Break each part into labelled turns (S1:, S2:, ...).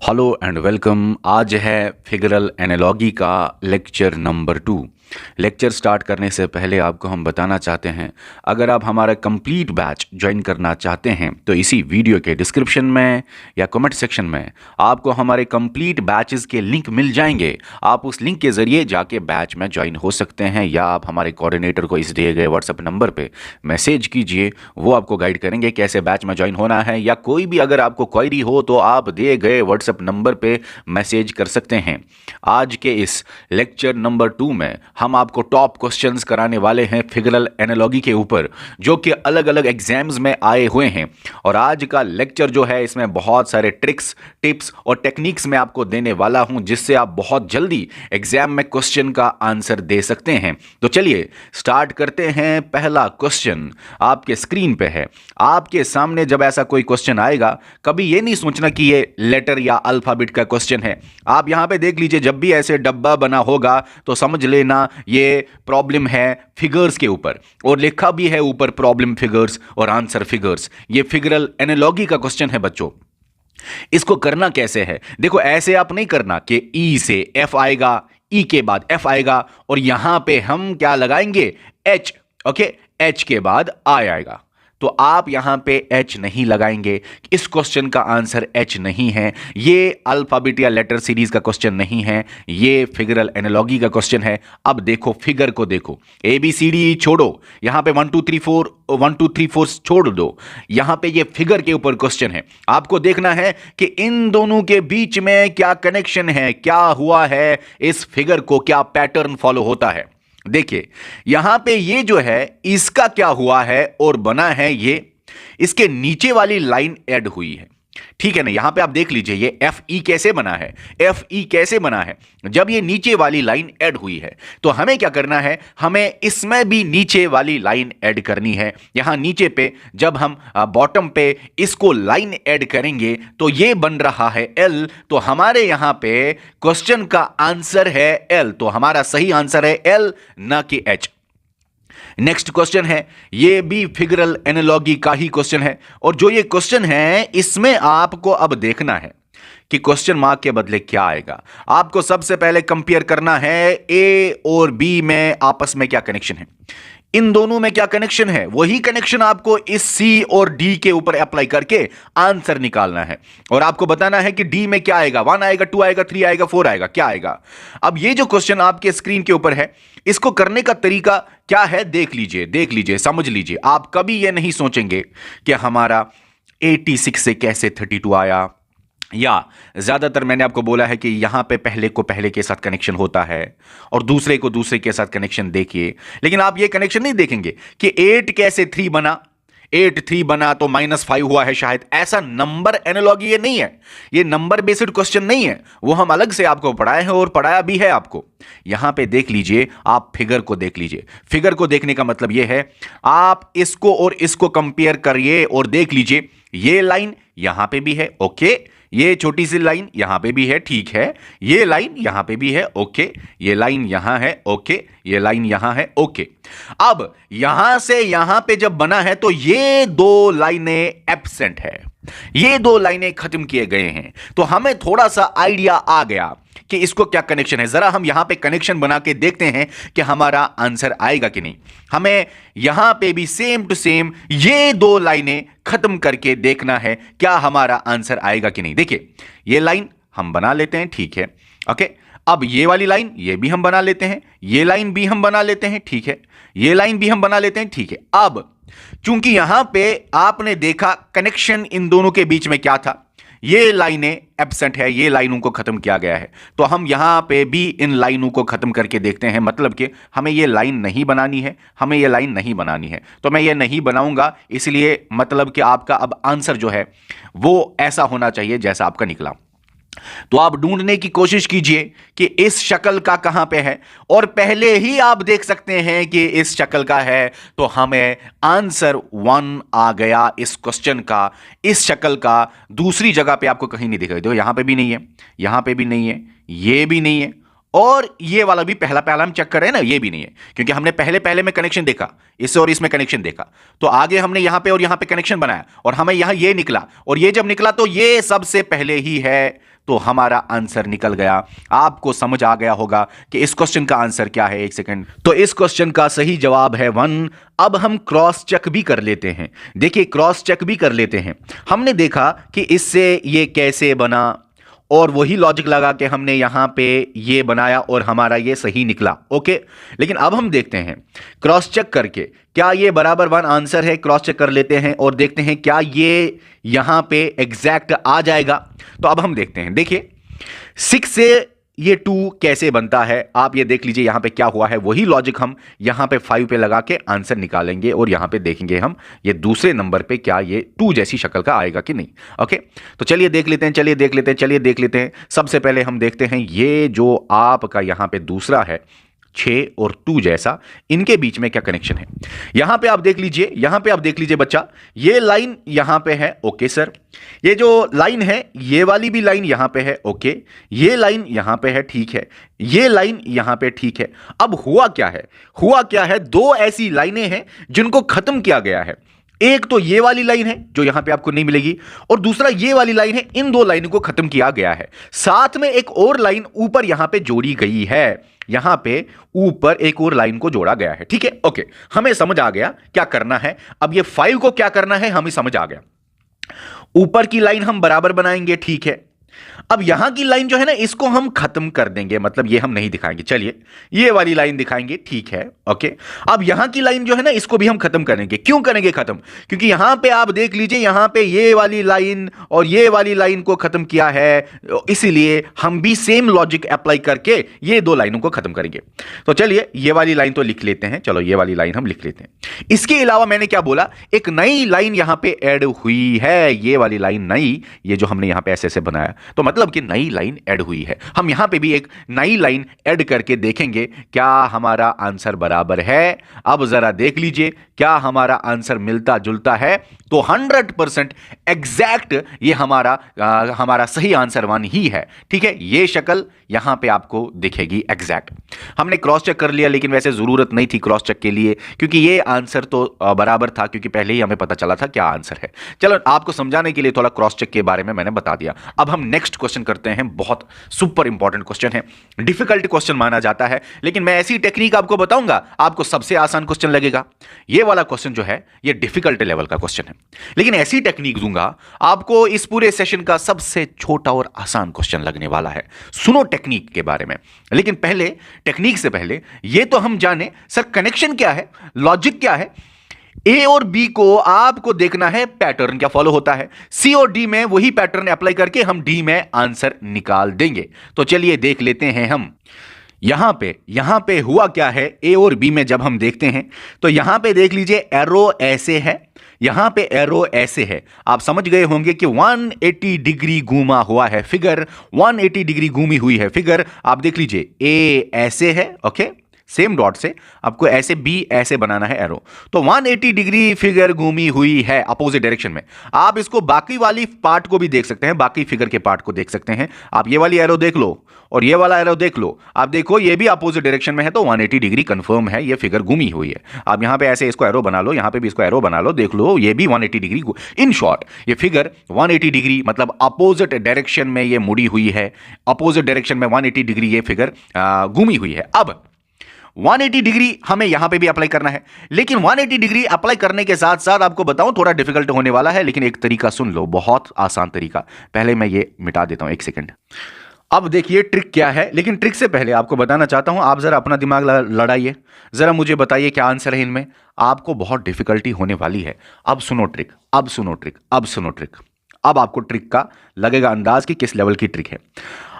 S1: Hello and welcome. आज है figural analogy का लेक्चर नंबर 2। लेक्चर स्टार्ट करने से पहले आपको हम बताना चाहते हैं, अगर आप हमारा कंप्लीट बैच ज्वाइन करना चाहते हैं तो इसी वीडियो के डिस्क्रिप्शन में या कमेंट सेक्शन में आपको हमारे कंप्लीट बैचेस के लिंक मिल जाएंगे। आप उस लिंक के ज़रिए जाके बैच में ज्वाइन हो सकते हैं, या आप हमारे कोऑर्डिनेटर को इस दिए गए व्हाट्सएप नंबर पे मैसेज कीजिए, वो आपको गाइड करेंगे कैसे बैच में ज्वाइन होना है। या कोई भी अगर आपको क्वेरी हो तो आप दिए गए व्हाट्सएप नंबर पे मैसेज कर सकते हैं। आज के इस लेक्चर नंबर 2 में हम आपको टॉप क्वेश्चंस कराने वाले हैं फिगरल एनालॉजी के ऊपर, जो कि अलग अलग एग्जाम्स में आए हुए हैं। और आज का लेक्चर जो है इसमें बहुत सारे ट्रिक्स, टिप्स और टेक्निक्स मैं आपको देने वाला हूं, जिससे आप बहुत जल्दी एग्जाम में क्वेश्चन का आंसर दे सकते हैं। तो चलिए स्टार्ट करते हैं। पहला क्वेश्चन आपके स्क्रीन पे है। आपके सामने जब ऐसा कोई क्वेश्चन आएगा, कभी ये नहीं सोचना कि ये लेटर या अल्फाबेट का क्वेश्चन है। आप यहां पे देख लीजिए, जब भी ऐसे डब्बा बना होगा तो समझ लेना ये प्रॉब्लम है फिगर्स के ऊपर, और लिखा भी है ऊपर प्रॉब्लम फिगर्स और आंसर फिगर्स। ये फिगरल एनालॉजी का क्वेश्चन है बच्चों। इसको करना कैसे है, देखो ऐसे आप नहीं करना कि ई से एफ आएगा, ई के बाद एफ आएगा और यहां पे हम क्या लगाएंगे, एच। ओके, एच के बाद आई आएगा, तो आप यहां पे एच नहीं लगाएंगे। इस क्वेश्चन का आंसर एच नहीं है। ये अल्फाबेट या लेटर सीरीज का क्वेश्चन नहीं है, ये फिगरल एनालॉजी का क्वेश्चन है। अब देखो फिगर को, देखो ए बी सी डी छोड़ो, यहां पे 1 2 3 4 1 2 3 4 छोड़ दो। यहां पे ये फिगर के ऊपर क्वेश्चन है। आपको देखना है कि इन दोनों के बीच में क्या कनेक्शन है, क्या हुआ है, इस फिगर को क्या पैटर्न फॉलो होता है। देखिए यहां पे ये जो है इसका क्या हुआ है और बना है, ये इसके नीचे वाली लाइन ऐड हुई है, ठीक है ना। यहां पे आप देख लीजिए ये एफ ई कैसे बना है, एफ ई कैसे बना है, जब ये नीचे वाली लाइन ऐड हुई है। तो हमें क्या करना है, हमें इसमें भी नीचे वाली लाइन ऐड करनी है। यहां नीचे पे जब हम बॉटम पे इसको लाइन ऐड करेंगे तो ये बन रहा है एल। तो हमारे यहां पे क्वेश्चन का आंसर है एल, तो हमारा सही आंसर है एल, ना कि एच। नेक्स्ट क्वेश्चन है, ये भी फिगरल एनालॉजी का ही क्वेश्चन है, और जो ये क्वेश्चन है इसमें आपको अब देखना है कि क्वेश्चन मार्क के बदले क्या आएगा। आपको सबसे पहले कंपेयर करना है ए और बी में आपस में क्या कनेक्शन है, इन दोनों में क्या कनेक्शन है। वही कनेक्शन आपको इस सी और डी के ऊपर अप्लाई करके आंसर निकालना है, और आपको बताना है कि डी में क्या आएगा, 1 आएगा, 2 आएगा, 3 आएगा, 4 आएगा, क्या आएगा। अब ये जो क्वेश्चन आपके स्क्रीन के ऊपर है, इसको करने का तरीका क्या है, देख लीजिए, देख लीजिए, समझ लीजिए। आप कभी ये नहीं सोचेंगे कि हमारा 86 से कैसे 32 आया, या ज्यादातर मैंने आपको बोला है कि यहां पे पहले को पहले के साथ कनेक्शन होता है और दूसरे को दूसरे के साथ कनेक्शन देखिए, लेकिन आप ये कनेक्शन नहीं देखेंगे कि 8 कैसे 3 बना, 8 3 बना तो -5 हुआ है शायद। ऐसा नंबर एनालॉजी ये नहीं है, ये नंबर बेस्ड क्वेश्चन नहीं है, वो हम अलग से आपको पढ़ाए हैं और पढ़ाया भी है आपको। यहां पे देख लीजिए, आप फिगर को देख लीजिए। फिगर को देखने का मतलब ये है, आप इसको और इसको कंपेयर करिए और देख लीजिए, ये लाइन यहां पे भी है, ओके, ये छोटी सी लाइन यहां पे भी है, ठीक है, ये लाइन यहां पे भी है, ओके, ये लाइन यहां है, ओके, ये लाइन यहां है, ओके। अब यहां से यहां पे जब बना है तो ये दो लाइनें एब्सेंट है, ये दो लाइनें खत्म किए गए हैं। तो हमें थोड़ा सा आइडिया आ गया कि इसको क्या कनेक्शन है। जरा हम यहां पे कनेक्शन बना के देखते हैं कि हमारा आंसर आएगा कि नहीं। हमें यहां पे भी सेम टू सेम ये दो लाइनें खत्म करके देखना है क्या हमारा आंसर आएगा कि नहीं। देखिए ये लाइन हम बना लेते हैं, ठीक है, ओके। अब ये वाली लाइन ये भी हम बना लेते हैं, ये लाइन भी हम बना लेते हैं, ठीक है, ये लाइन भी हम बना लेते हैं, ठीक है। अब चूंकि यहां पे आपने देखा कनेक्शन इन दोनों के बीच में क्या था, ये लाइनें एब्सेंट है, ये लाइनों को खत्म किया गया है, तो हम यहां पे भी इन लाइनों को खत्म करके देखते हैं। मतलब कि हमें ये लाइन नहीं बनानी है, हमें ये लाइन नहीं बनानी है, तो मैं ये नहीं बनाऊंगा। इसलिए मतलब कि आपका अब आंसर जो है वो ऐसा होना चाहिए जैसा आपका निकला। तो आप ढूंढने की कोशिश कीजिए कि इस शक्ल का कहां पे है, और पहले ही आप देख सकते हैं कि इस शक्ल का है, तो हमें आंसर 1 आ गया इस क्वेश्चन का। इस शक्ल का दूसरी जगह पे आपको कहीं नहीं दिखाई दो, यहां पे भी नहीं है, यहां पे भी नहीं है, ये भी नहीं है, और ये वाला भी पहला पहला हम चेक कर रहे हैं ना, ये भी नहीं है, क्योंकि हमने पहले पहले में कनेक्शन देखा, इससे और इसमें कनेक्शन देखा, तो आगे हमने यहां पे और यहां पे कनेक्शन बनाया और हमें यहां ये निकला, और ये जब निकला तो ये सबसे पहले ही है, तो हमारा आंसर निकल गया। आपको समझ आ गया होगा कि इस क्वेश्चन का आंसर क्या है। एक सेकंड, तो इस क्वेश्चन का सही जवाब है 1। अब हम क्रॉस चेक भी कर लेते हैं। देखिए क्रॉस चेक भी कर लेते हैं। हमने देखा कि इससे ये कैसे बना, और वही लॉजिक लगा के हमने यहां पे ये बनाया और हमारा ये सही निकला। ओके, लेकिन अब हम देखते हैं क्रॉस चेक करके क्या ये बराबर 1 आंसर है। क्रॉस चेक कर लेते हैं और देखते हैं क्या ये यहां पे एग्जैक्ट आ जाएगा। तो अब हम देखते हैं। देखिए 6 से ये 2 कैसे बनता है, आप ये देख लीजिए यहां पे क्या हुआ है। वही लॉजिक हम यहां पे 5 पे लगा के आंसर निकालेंगे और यहां पे देखेंगे हम ये दूसरे नंबर पे क्या ये 2 जैसी शक्ल का आएगा कि नहीं। ओके, तो चलिए देख लेते हैं, चलिए देख लेते हैं, चलिए देख लेते हैं। सबसे पहले हम देखते हैं ये जो आपका यहां पे दूसरा है 6 और 2 जैसा, इनके बीच में क्या कनेक्शन है। यहां पे आप देख लीजिए, यहां पे आप देख लीजिए बच्चा, ये लाइन यहां पे है। ओके सर, ये जो लाइन है ये वाली भी लाइन यहां पे है। ओके, ये लाइन यहां पे है, ठीक है, ये लाइन यहां पे ठीक है। अब हुआ क्या है, हुआ क्या है, 2 ऐसी लाइनें हैं जिनको खत्म किया गया है। एक तो ये वाली लाइन है जो यहां पे आपको नहीं मिलेगी, और दूसरा ये वाली लाइन है। इन 2 लाइनों को खत्म किया गया है। साथ में एक और लाइन ऊपर यहां पे जोड़ी गई है, यहां पे ऊपर एक और लाइन को जोड़ा गया है। ठीक है, ओके, हमें समझ आ गया क्या करना है। अब ये 5 को क्या करना है हमें समझ आ गया। ऊपर की लाइन हम बराबर बनाएंगे, ठीक है। अब यहां की लाइन जो है ना इसको हम खत्म कर देंगे, मतलब ये हम नहीं दिखाएंगे। चलिए ये वाली लाइन दिखाएंगे, ठीक है, ओके। अब यहां की लाइन जो है ना इसको भी हम खत्म करेंगे। क्यों करेंगे खत्म, क्योंकि यहां पे आप देख लीजिए यहां पे ये वाली लाइन और ये वाली लाइन को खत्म किया है, इसीलिए हम भी सेम लॉजिक अप्लाई करके ये 2 लाइनों को खत्म करेंगे। तो चलिए ये वाली लाइन तो लिख लेते हैं, चलो ये वाली लाइन हम लिख लेते हैं। इसके अलावा मैंने क्या बोला, एक नई लाइन यहां पे ऐड हुई है, ये वाली लाइन नई, ये जो हमने यहां पे ऐसे बनाया, तो मतलब कि नई लाइन ऐड हुई है। हम यहां पे भी एक नई लाइन ऐड करके देखेंगे क्या हमारा आंसर बराबर है। अब जरा देख लीजिए क्या हमारा आंसर मिलता जुलता है, तो 100% एग्जैक्ट ये हमारा सही आंसर 1 ही है। ठीक है, ये शक्ल यहां पे आपको दिखेगी एग्जैक्ट। हमने क्रॉस चेक कर लिया, लेकिन वैसे जरूरत नहीं थी क्रॉस चेक के लिए, क्योंकि ये आंसर तो बराबर था, क्योंकि पहले ही हमें पता चला था क्या आंसर है। चलो आपको समझाने के लिए थोड़ा क्रॉस चेक के बारे में मैंने बता दिया। अब हम नेक्स्ट क्वेश्चन करते हैं। बहुत सुपर इंपॉर्टेंट क्वेश्चन है, डिफिकल्ट क्वेश्चन माना जाता है, लेकिन मैं ऐसी टेक्निक आपको बताऊंगा आपको सबसे आसान क्वेश्चन लगेगा। ये वाला क्वेश्चन जो है ये डिफिकल्ट लेवल का क्वेश्चन है, लेकिन ऐसी टेक्निक दूंगा आपको इस पूरे सेशन का सबसे छोटा और आसान क्वेश्चन लगने वाला है। सुनो टेक्निक के बारे में, लेकिन पहले टेक्निक से पहले ये तो हम जाने सर कनेक्शन क्या है, लॉजिक क्या है। ए और बी को आपको देखना है पैटर्न क्या फॉलो होता है, सी और डी में वही पैटर्न अप्लाई करके हम डी में आंसर निकाल देंगे। तो चलिए देख लेते हैं हम यहां पे हुआ क्या है। ए और बी में जब हम देखते हैं तो यहां पे देख लीजिए एरो ऐसे है, यहां पे एरो ऐसे है। आप समझ गए होंगे कि 180 डिग्री घूमा हुआ है फिगर, 180 डिग्री घूमी हुई है फिगर। आप देख लीजिए ए ऐसे है, ओके, सेम डॉट से आपको ऐसे बी ऐसे बनाना है एरो। तो 180 डिग्री फिगर घूमी हुई है अपोजिट डायरेक्शन में। आप इसको बाकी वाली पार्ट को भी देख सकते हैं, बाकी फिगर के पार्ट को देख सकते हैं। आप ये वाली एरो देख लो और ये वाला एरो देख लो, आप देखो ये भी अपोजिट डायरेक्शन में है, तो 180 डिग्री कंफर्म है, ये फिगर घूमी हुई है। आप यहां पे ऐसे इसको एरो बना लो, यहां पे भी इसको एरो बना लो, देख लो ये भी 180 डिग्री। इन शॉर्ट ये फिगर 180 डिग्री मतलब अपोजिट डायरेक्शन में ये मुड़ी हुई है, अपोजिट डायरेक्शन में 180 डिग्री ये फिगर घूमी हुई है। अब 180 डिग्री हमें यहां पे भी अप्लाई करना है, लेकिन 180 डिग्री अप्लाई करने के साथ साथ आपको बताऊं थोड़ा डिफिकल्ट होने वाला है, लेकिन एक तरीका सुन लो, बहुत आसान तरीका। पहले मैं ये मिटा देता हूं, एक सेकंड। अब देखिए ट्रिक क्या है, लेकिन ट्रिक से पहले आपको बताना चाहता हूं, आप जरा अपना दिमाग लड़ाइए, जरा मुझे बताइए क्या आंसर है इनमें। आपको बहुत डिफिकल्टी होने वाली है। अब सुनो ट्रिक, अब सुनो ट्रिक, अब सुनो ट्रिक। अब आपको ट्रिक का लगेगा अंदाज कि किस लेवल की ट्रिक है।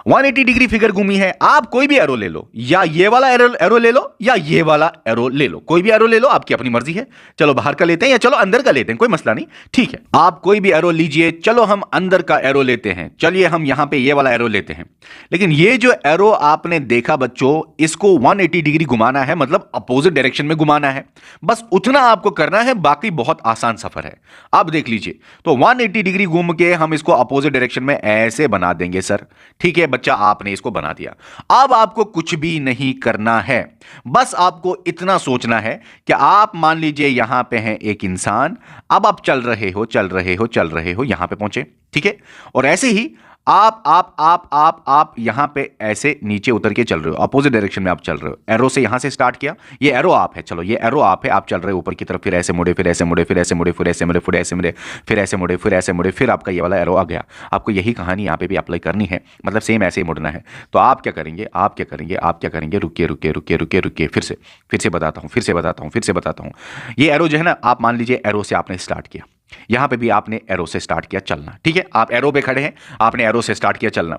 S1: 180 डिग्री फिगर घूमी है, आप कोई भी एरो ले लो, या ये वाला एरो ले लो या ये वाला एरो ले लो, कोई भी एरो ले लो, आपकी अपनी मर्जी है। चलो बाहर का लेते हैं या चलो अंदर का लेते हैं, कोई मसला नहीं, ठीक है। आप कोई भी एरो लीजिए, चलो हम अंदर का एरो लेते हैं। चलिए हम यहां पे ये वाला एरो लेते हैं, लेकिन ये जो एरो आपने देखा बच्चों, इसको 180 डिग्री घुमाना है, मतलब अपोजिट डायरेक्शन में घुमाना है, बस उतना आपको करना है, बाकी बहुत आसान सफर है। आप देख लीजिए, तो 180 डिग्री घूम के हम इसको अपोजिट डायरेक्शन में ऐसे बना देंगे सर, ठीक है बच्चा आपने इसको बना दिया। अब आपको कुछ भी नहीं करना है, बस आपको इतना सोचना है कि आप मान लीजिए यहां पे हैं एक इंसान, अब आप चल रहे हो चल रहे हो चल रहे हो, यहां पे पहुंचे, ठीक है। और ऐसे ही आप यहां पे ऐसे नीचे उतर के चल रहे हो, अपोजिट डायरेक्शन में आप चल रहे हो। एरो से यहां से स्टार्ट किया, ये एरो आप है, चलो ये एरो आप है, आप चल रहे हो ऊपर की तरफ, फिर ऐसे मुड़े, फिर ऐसे मुड़े, फिर ऐसे मुड़े, फिर ऐसे मुड़े, फिर ऐसे मुड़े, फिर ऐसे मुड़े, फिर ऐसे मुड़े, फिर आपका ये वाला एरो आ गया। आपको यही कहानी यहां पे भी अप्लाई करनी है, मतलब सेम ऐसे ही मुड़ना है। तो आप क्या करेंगे, आप क्या करेंगे, आप क्या करेंगे, रुकिए रुकिए रुकिए रुकिए रुकिए, फिर से बताता हूं, फिर से बताता हूं, फिर से बताता हूं। ये एरो जो है ना, आप मान लीजिए एरो से आपने स्टार्ट किया, यहां पे भी आपने एरो से स्टार्ट किया चलना, ठीक है। आप एरो पे खड़े हैं, आपने एरो से स्टार्ट किया चलना,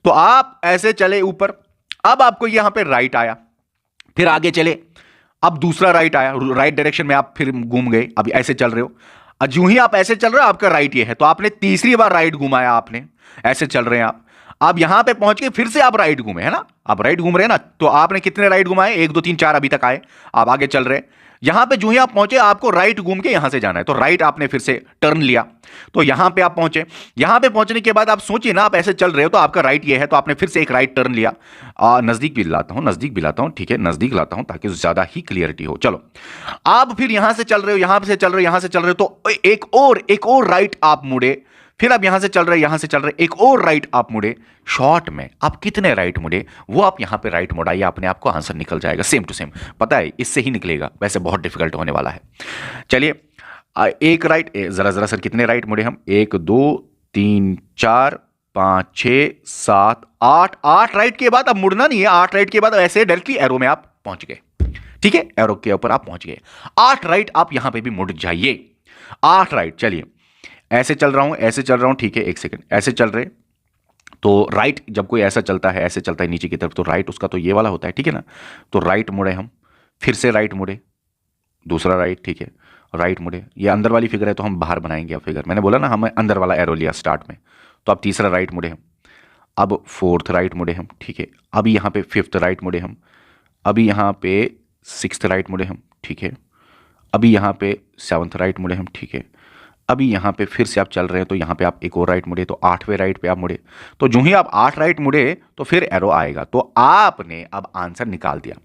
S1: तो आप ऐसे चले ऊपर। अब आपको यहां पे राइट आया, फिर आगे चले, अब दूसरा राइट आया, राइट डायरेक्शन में आप फिर घूम गए, अब ऐसे चल रहे हो। जो ही आप ऐसे चल रहे हो, आपका राइट ये है, तो आपने तीसरी बार राइट घुमाया, आपने ऐसे चल रहे हैं आप। अब यहां पे पहुंच के फिर से आप राइट घूमे, है ना, आप राइट घूम रहे हैं ना, तो आपने कितने राइट घुमाए, 1 2 3 4 अभी तक आए, आप आगे चल रहे हैं। यहां पे जो ही आप पहुंचे, आपको राइट घूम के यहां से जाना है, तो राइट आपने फिर से टर्न लिया, तो यहां पे आप पहुंचे। यहां पे पहुंचने के बाद आप सोचिए ना, आप ऐसे चल रहे हो तो आपका राइट ये है, तो आपने फिर से एक राइट टर्न लिया। नजदीक भी लाता हूं, नजदीक भी लाता हूं, ठीक है, नजदीक लाता हूं ताकि ज्यादा ही क्लियरिटी हो। चलो, आप फिर यहां से चल रहे हो, यहां से चल रहे हो, यहां से चल रहे हो, तो एक और राइट आप मुड़े, फिर आप यहां से चल रहे, यहां से चल रहे, एक और राइट आप मुड़े। शॉर्ट में आप कितने राइट मुड़े, वो आप यहां पे राइट मुड़ाइए, अपने आप को आंसर निकल जाएगा सेम टू सेम, पता है, इससे ही निकलेगा, वैसे बहुत डिफिकल्ट होने वाला है। चलिए, एक राइट, जरा जरा सर कितने राइट मुड़े हम, 1 2 3 4 5 6 7 8, 8 राइट के बाद अब मुड़ना नहीं है, 8 राइट के बाद ऐसे डायरेक्टली एरो में आप पहुंच गए, ठीक है, एरो के ऊपर आप पहुंच गए। 8 राइट आप यहां पे भी मुड़ जाइए, 8 राइट। चलिए, ऐसे चल रहा हूं, ऐसे चल रहा हूं, ठीक है, एक सेकंड, ऐसे चल रहे, तो राइट जब कोई ऐसा चलता है, ऐसे चलता है नीचे की तरफ, तो राइट उसका तो ये वाला होता है, ठीक है ना। तो राइट मुड़े हम, फिर से राइट मुड़े, दूसरा राइट, ठीक है, राइट मुड़े। ये अंदर वाली फिगर है तो हम बाहर बनाएंगे अब फिगर, मैंने बोला ना हमें अंदर वाला एरो लिया स्टार्ट में, तो अब तीसरा राइट मुड़े हम, अब फोर्थ राइट मुड़े हम, ठीक है, अभी यहाँ पे फिफ्थ राइट मुड़े हम, अभी यहाँ पे सिक्स्थ राइट मुड़े हम, ठीक है, अभी यहाँ पे सेवंथ राइट मुड़े हम, ठीक है, अभी यहाँ पे फिर से आप चल रहे हैं तो यहाँ पे आप एक और राइट मुड़े, तो 8वें राइट पे आप मुड़े, तो जो ही आप 8 राइट मुड़े तो फिर एरो आएगा, तो आपने अब आंसर निकाल दिया,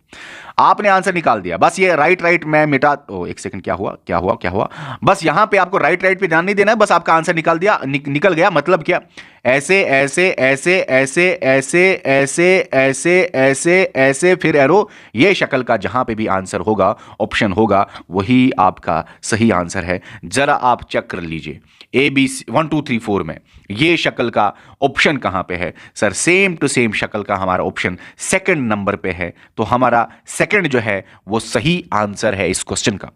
S1: आपने आंसर निकाल दिया। बस ये राइट राइट मैं मिटा, ओ एक सेकंड, क्या हुआ क्या हुआ क्या हुआ, बस यहाँ पे आपको राइट राइट पे ध्यान नहीं देना है, बस आपका आंसर निकाल दिया, निकल गया। मतलब क्या, ऐसे ऐसे ऐसे ऐसे ऐसे ऐसे ऐसे ऐसे ऐसे फिर एरो, ये शक्ल का जहां पे भी आंसर होगा, ऑप्शन होगा, वही आपका सही आंसर है। जरा आप चेक कर लीजिए, ABC 1 2 3 4 में ये शक्ल का ऑप्शन कहां पे है सर, सेम टू सेम शक्ल का हमारा ऑप्शन सेकंड नंबर पे है, तो हमारा सेकंड जो है वो सही आंसर है इस क्वेश्चन का।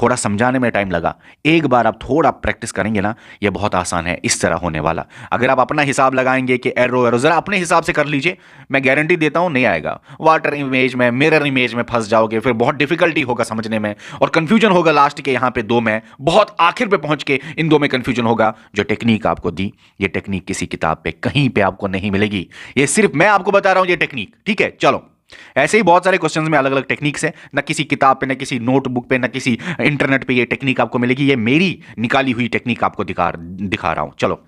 S1: थोड़ा समझाने में टाइम लगा, एक बार आप थोड़ा प्रैक्टिस करेंगे ना, ये बहुत आसान है इस तरह होने वाला। अगर आप अपना हिसाब लगाएंगे कि एरो एरो, जरा अपने हिसाब से कर लीजिए, मैं गारंटी देता हूं नहीं आएगा। वाटर इमेज में, मिरर इमेज में फंस जाओगे, फिर बहुत डिफिकल्टी होगा समझने में, और कंफ्यूजन होगा लास्ट के यहां पे 2 में, बहुत आखिर पे पहुंच के इन 2 में कंफ्यूजन होगा। जो टेक्निक आपको दी, ये टेक्निक किसी किताब पे कहीं पे आपको नहीं मिलेगी, ये सिर्फ मैं आपको बता रहा हूं ये टेक्निक, ठीक है। चलो, ऐसे ही बहुत सारे क्वेश्चंस में अलग अलग टेक्निक्स है, ना किसी किताब पे, ना किसी नोटबुक पे, ना किसी इंटरनेट पे ये टेक्निक आपको मिलेगी, ये मेरी निकाली हुई टेक्निक आपको दिखा रहा हूं। चलो,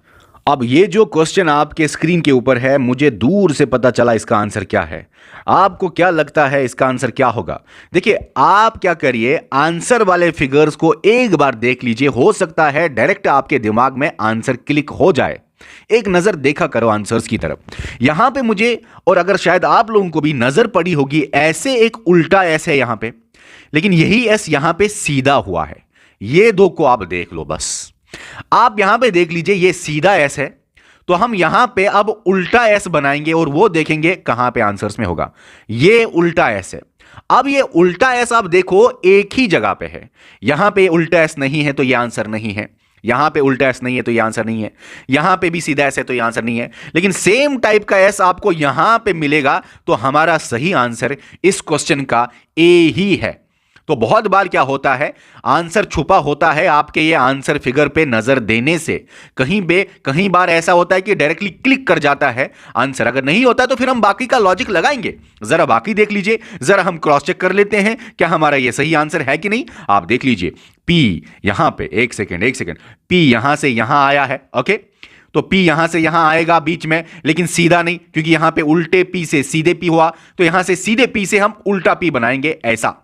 S1: अब ये जो क्वेश्चन आपके स्क्रीन के ऊपर है, मुझे दूर से पता चला इसका आंसर क्या है। आपको क्या लगता है इसका आंसर क्या होगा? देखिए, आप क्या करिए, आंसर वाले फिगर्स को एक बार देख लीजिए, हो सकता है डायरेक्ट आपके दिमाग में आंसर क्लिक हो जाए। एक नजर देखा करो आंसर्स की तरफ। यहां पे मुझे, और अगर शायद आप लोगों को भी नजर पड़ी होगी, ऐसे एक उल्टा एस है यहां पे, लेकिन यही एस यहां पे सीधा हुआ है। ये 2 को आप देख लो, बस आप यहां पे देख लीजिए, ये सीधा एस है, तो हम यहां पे अब उल्टा एस बनाएंगे और वो देखेंगे कहां पे आंसर्स में होगा। ये उल्टा एस है। अब ये उल्टा एस आप देखो एक ही जगह पे है, यहां पे उल्टा एस नहीं है तो ये आंसर नहीं है, यहां पे उल्टा एस नहीं है तो ये आंसर नहीं है, यहां पे भी सीधा एस है तो ये आंसर नहीं है, लेकिन सेम टाइप का एस आपको यहां पे मिलेगा, तो हमारा सही आंसर इस क्वेश्चन का ए ही है। तो बहुत बार क्या होता है, आंसर छुपा होता है आपके ये आंसर फिगर पे नजर देने से। कहीं बार ऐसा होता है कि डायरेक्टली क्लिक कर जाता है आंसर, अगर नहीं होता तो फिर हम बाकी का लॉजिक लगाएंगे। जरा बाकी देख लीजिए, जरा हम क्रॉस चेक कर लेते हैं क्या हमारा ये सही आंसर है कि नहीं। आप देख लीजिए, पी यहां पे, एक सेकेंड, पी यहां से यहां आया है, ओके, तो P यहां से यहां आएगा बीच में, लेकिन सीधा नहीं, क्योंकि यहां पे उल्टे P से सीधे P हुआ, तो यहां से सीधे P से हम उल्टा P बनाएंगे ऐसा।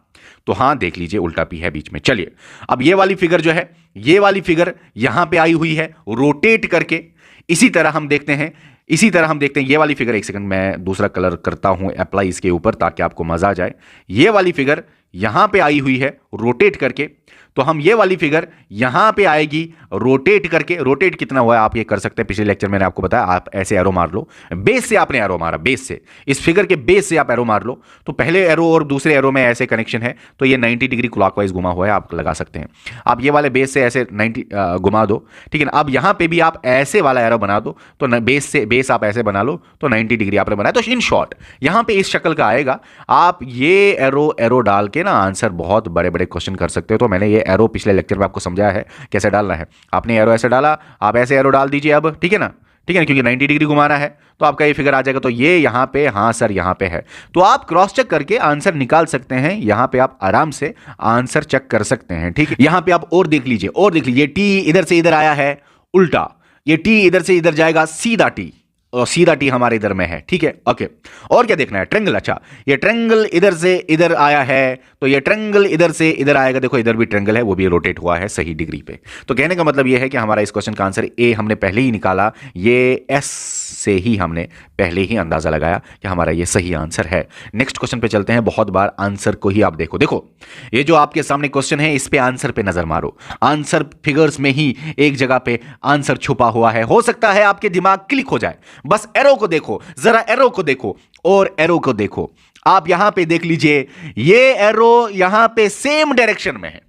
S1: तो हां देख लीजिए उल्टा P है बीच में। चलिए अब ये वाली फिगर जो है, ये वाली फिगर यहां पे आई हुई है रोटेट करके। इसी तरह हम देखते हैं ये वाली फिगर। एक सेकंड मैं दूसरा कलर करता हूं अप्लाई इसके ऊपर ताकि आपको मजा आ जाए। ये वाली फिगर यहां पे आई हुई है रोटेट करके, तो हम ये वाली फिगर यहां पे आएगी रोटेट करके। रोटेट कितना हुआ है आप ये कर सकते हैं, पिछले लेक्चर मैंने आपको बताया। आप ऐसे एरो मार लो, बेस से आपने एरो मारा, बेस से, इस फिगर के बेस से आप एरो मार लो, तो पहले एरो और दूसरे एरो में ऐसे कनेक्शन है, तो ये 90 डिग्री क्लॉकवाइज घुमा हुआ है, आप लगा सकते हैं। आप ये वाले बेस से ऐसे 90 घुमा दो, ठीक है ना। अब यहां पे भी आप ऐसे वाला एरो बना दो, तो बेस आप ऐसे बना लो तो 90 डिग्री आपने बनाया। तो इन शॉर्ट यहां पे इस शक्ल का आएगा। आप ये एरो डाल के ना आंसर बहुत बड़े बड़े क्वेश्चन कर सकते हो। तो मैंने ये एरो पिछले लेक्चर में आपको समझाया है कैसे डालना है। आपने एरो ऐसे डाला, आप ऐसे एरो डाल दीजिए अब, ठीक है ना, ठीक है ना, क्योंकि 90 डिग्री घुमाना है तो आपका ये फिगर आ जाएगा। तो ये यहां पे, हां सर यहां पे है, तो आप क्रॉस चेक करके आंसर निकाल सकते हैं। यहां पे आप आराम से आंसर चेक कर सकते हैं, ठीक है। यहां पे आप और देख लीजिए, टी इधर से इधर आया है उल्टा, ये टी इधर से इधर जाएगा सीधा टी, और सीधा टी हमारे इधर में है, ठीक है, ओके। और क्या देखना है, ट्रेंगल। अच्छा, ये ट्रेंगल इधर से इधर आया है, तो ये ट्रेंगल इधर से इधर आएगा। देखो इधर भी ट्रेंगल है, वो भी रोटेट हुआ है सही डिग्री पे। तो कहने का मतलब ये है कि हमारा इस क्वेश्चन का आंसर ए हमने पहले ही निकाला, ये एस से ही हमने पहले ही अंदाजा लगाया कि हमारा ये सही आंसर है। नेक्स्ट क्वेश्चन पे चलते हैं। बहुत बार आंसर को ही आप देखो ये जो आपके सामने क्वेश्चन है, इस पे आंसर पे नजर मारो। आंसर फिगर्स में ही एक जगह पे आंसर छुपा हुआ है। हो सकता है आपके दिमाग क्लिक हो जाए, बस एरो को देखो, जरा एरो को देखो और एरो को देखो। आप यहां पे देख लीजिए, ये एरो यहां पे सेम डायरेक्शन में है,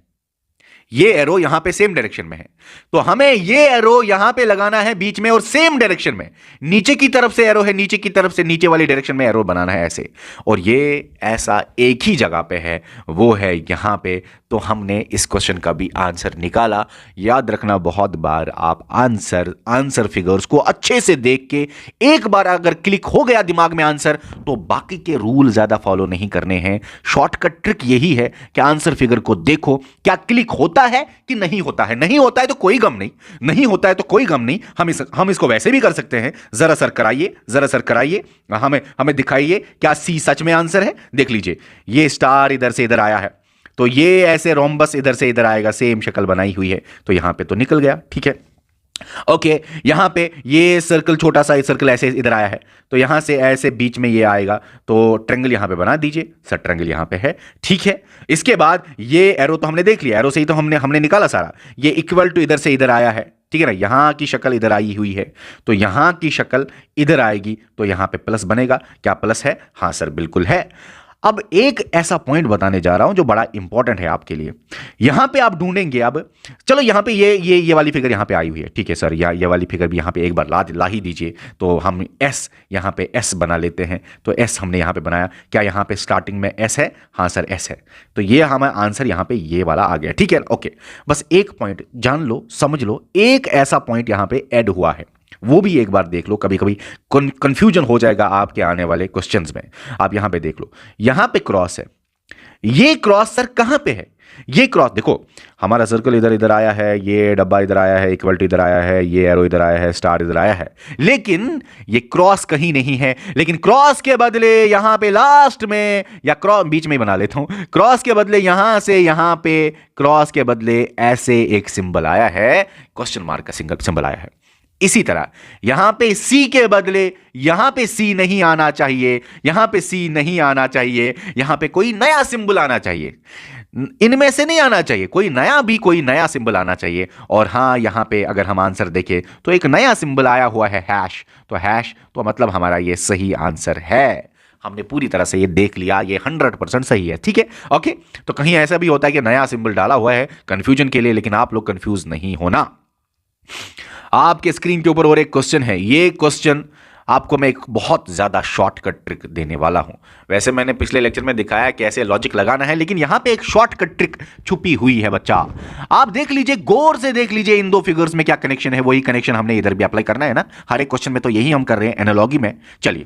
S1: ये एरो यहां पे सेम डायरेक्शन में है, तो हमें ये एरो यहां पे लगाना है बीच में और सेम डायरेक्शन में। नीचे की तरफ से एरो है, नीचे की तरफ से नीचे वाली डायरेक्शन में एरो बनाना है ऐसे, और ये ऐसा एक ही जगह पे है, वो है यहां पे। तो हमने इस क्वेश्चन का भी आंसर निकाला। याद रखना, बहुत बार आप आंसर फिगर्स को अच्छे से देख के, एक बार अगर क्लिक हो गया दिमाग में आंसर, तो बाकी के रूल ज्यादा फॉलो नहीं करने हैं। शॉर्टकट ट्रिक यही है कि आंसर फिगर को देखो, क्या क्लिक होता है कि नहीं होता है। नहीं होता है तो कोई गम नहीं, नहीं होता है तो कोई गम नहीं। हम इसको वैसे भी कर सकते हैं। जरा सर कराइए, हमें दिखाइए क्या सी सच में आंसर है। देख लीजिए, ये स्टार इधर से इधर आया है, तो ये ऐसे रोम्बस इधर से इधर आएगा, सेम शक्ल बनाई हुई है, तो यहां पे तो निकल गया, ठीक है, ओके। यहां पे ये सर्कल, छोटा सा सर्कल ऐसे इधर आया है, तो यहां से ऐसे बीच में ये आएगा, तो ट्रायंगल यहां पे बना दीजिए। सर ट्रायंगल यहां पे है, ठीक है। इसके बाद ये एरो तो हमने देख लिया, एरो से ही तो हमने निकाला सारा। ये इक्वल टू इधर से इधर आया है, ठीक है ना, यहां की शक्ल इधर आई हुई है, तो यहां की शक्ल इधर आएगी, तो यहां पे प्लस बनेगा। क्या प्लस है? हां सर बिल्कुल है। अब एक ऐसा पॉइंट बताने जा रहा हूं जो बड़ा इंपॉर्टेंट है आपके लिए। यहां पे आप ढूंढेंगे, अब चलो यहां पे ये वाली फिगर यहां पे आई हुई है, ठीक है सर, ये वाली फिगर भी यहां पे एक बार ला ही दीजिए। तो हम एस, यहां पे एस बना लेते हैं, तो एस हमने यहां पे बनाया। क्या यहां पे स्टार्टिंग में एस है? हां सर एस है, तो ये हमारा आंसर यहां पे ये वाला आ गया, ठीक है, ओके। बस एक पॉइंट जान लो, समझ लो, एक ऐसा पॉइंट यहां पे ऐड हुआ है, वो भी एक बार देख लो। कभी कभी कंफ्यूजन हो जाएगा आपके आने वाले क्वेश्चंस में। आप यहां पे देख लो, यहां पे क्रॉस है, ये क्रॉस सर कहां पे है? ये क्रॉस देखो, हमारा सर्कल इधर इधर आया है, ये डब्बा इधर आया है, इक्वल टू इधर आया है, ये एरो इधर आया है, स्टार इधर आया है, लेकिन ये क्रॉस कहीं नहीं है। लेकिन क्रॉस के बदले यहां पे लास्ट में, या क्रॉस बीच में ही बना लेता हूं, क्रॉस के बदले यहां से यहां पे, क्रॉस के बदले ऐसे एक सिंबल आया है, क्वेश्चन मार्क का सिंबल आया है। इसी तरह यहां पे C के बदले यहां पे C नहीं आना चाहिए, यहां पे C नहीं आना चाहिए, यहां पे कोई नया सिंबल आना चाहिए। इनमें से नहीं आना चाहिए, कोई नया सिंबल आना चाहिए। और हां, यहां पे अगर हम आंसर देखें तो एक नया सिंबल आया हुआ है, हैश तो मतलब हमारा ये सही आंसर है। हमने पूरी तरह से ये देख लिया, ये 100% सही है, ठीक है, ओके। तो कहीं ऐसा भी होता है कि नया सिंबल डाला हुआ है कंफ्यूजन के लिए, लेकिन आप लोग कंफ्यूज नहीं होना। आपके स्क्रीन के ऊपर और एक क्वेश्चन है। ये क्वेश्चन आपको मैं एक बहुत ज्यादा शॉर्टकट ट्रिक देने वाला हूं। वैसे मैंने पिछले लेक्चर में दिखाया कैसे लॉजिक लगाना है, लेकिन यहां पे एक शॉर्टकट ट्रिक छुपी हुई है बच्चा। आप देख लीजिए, गौर से देख लीजिए इन दो फिगर्स में क्या कनेक्शन है। वही कनेक्शन हमने इधर भी अप्लाई करना है ना, हर एक क्वेश्चन में तो यही हम कर रहे हैं एनालॉजी में। चलिए,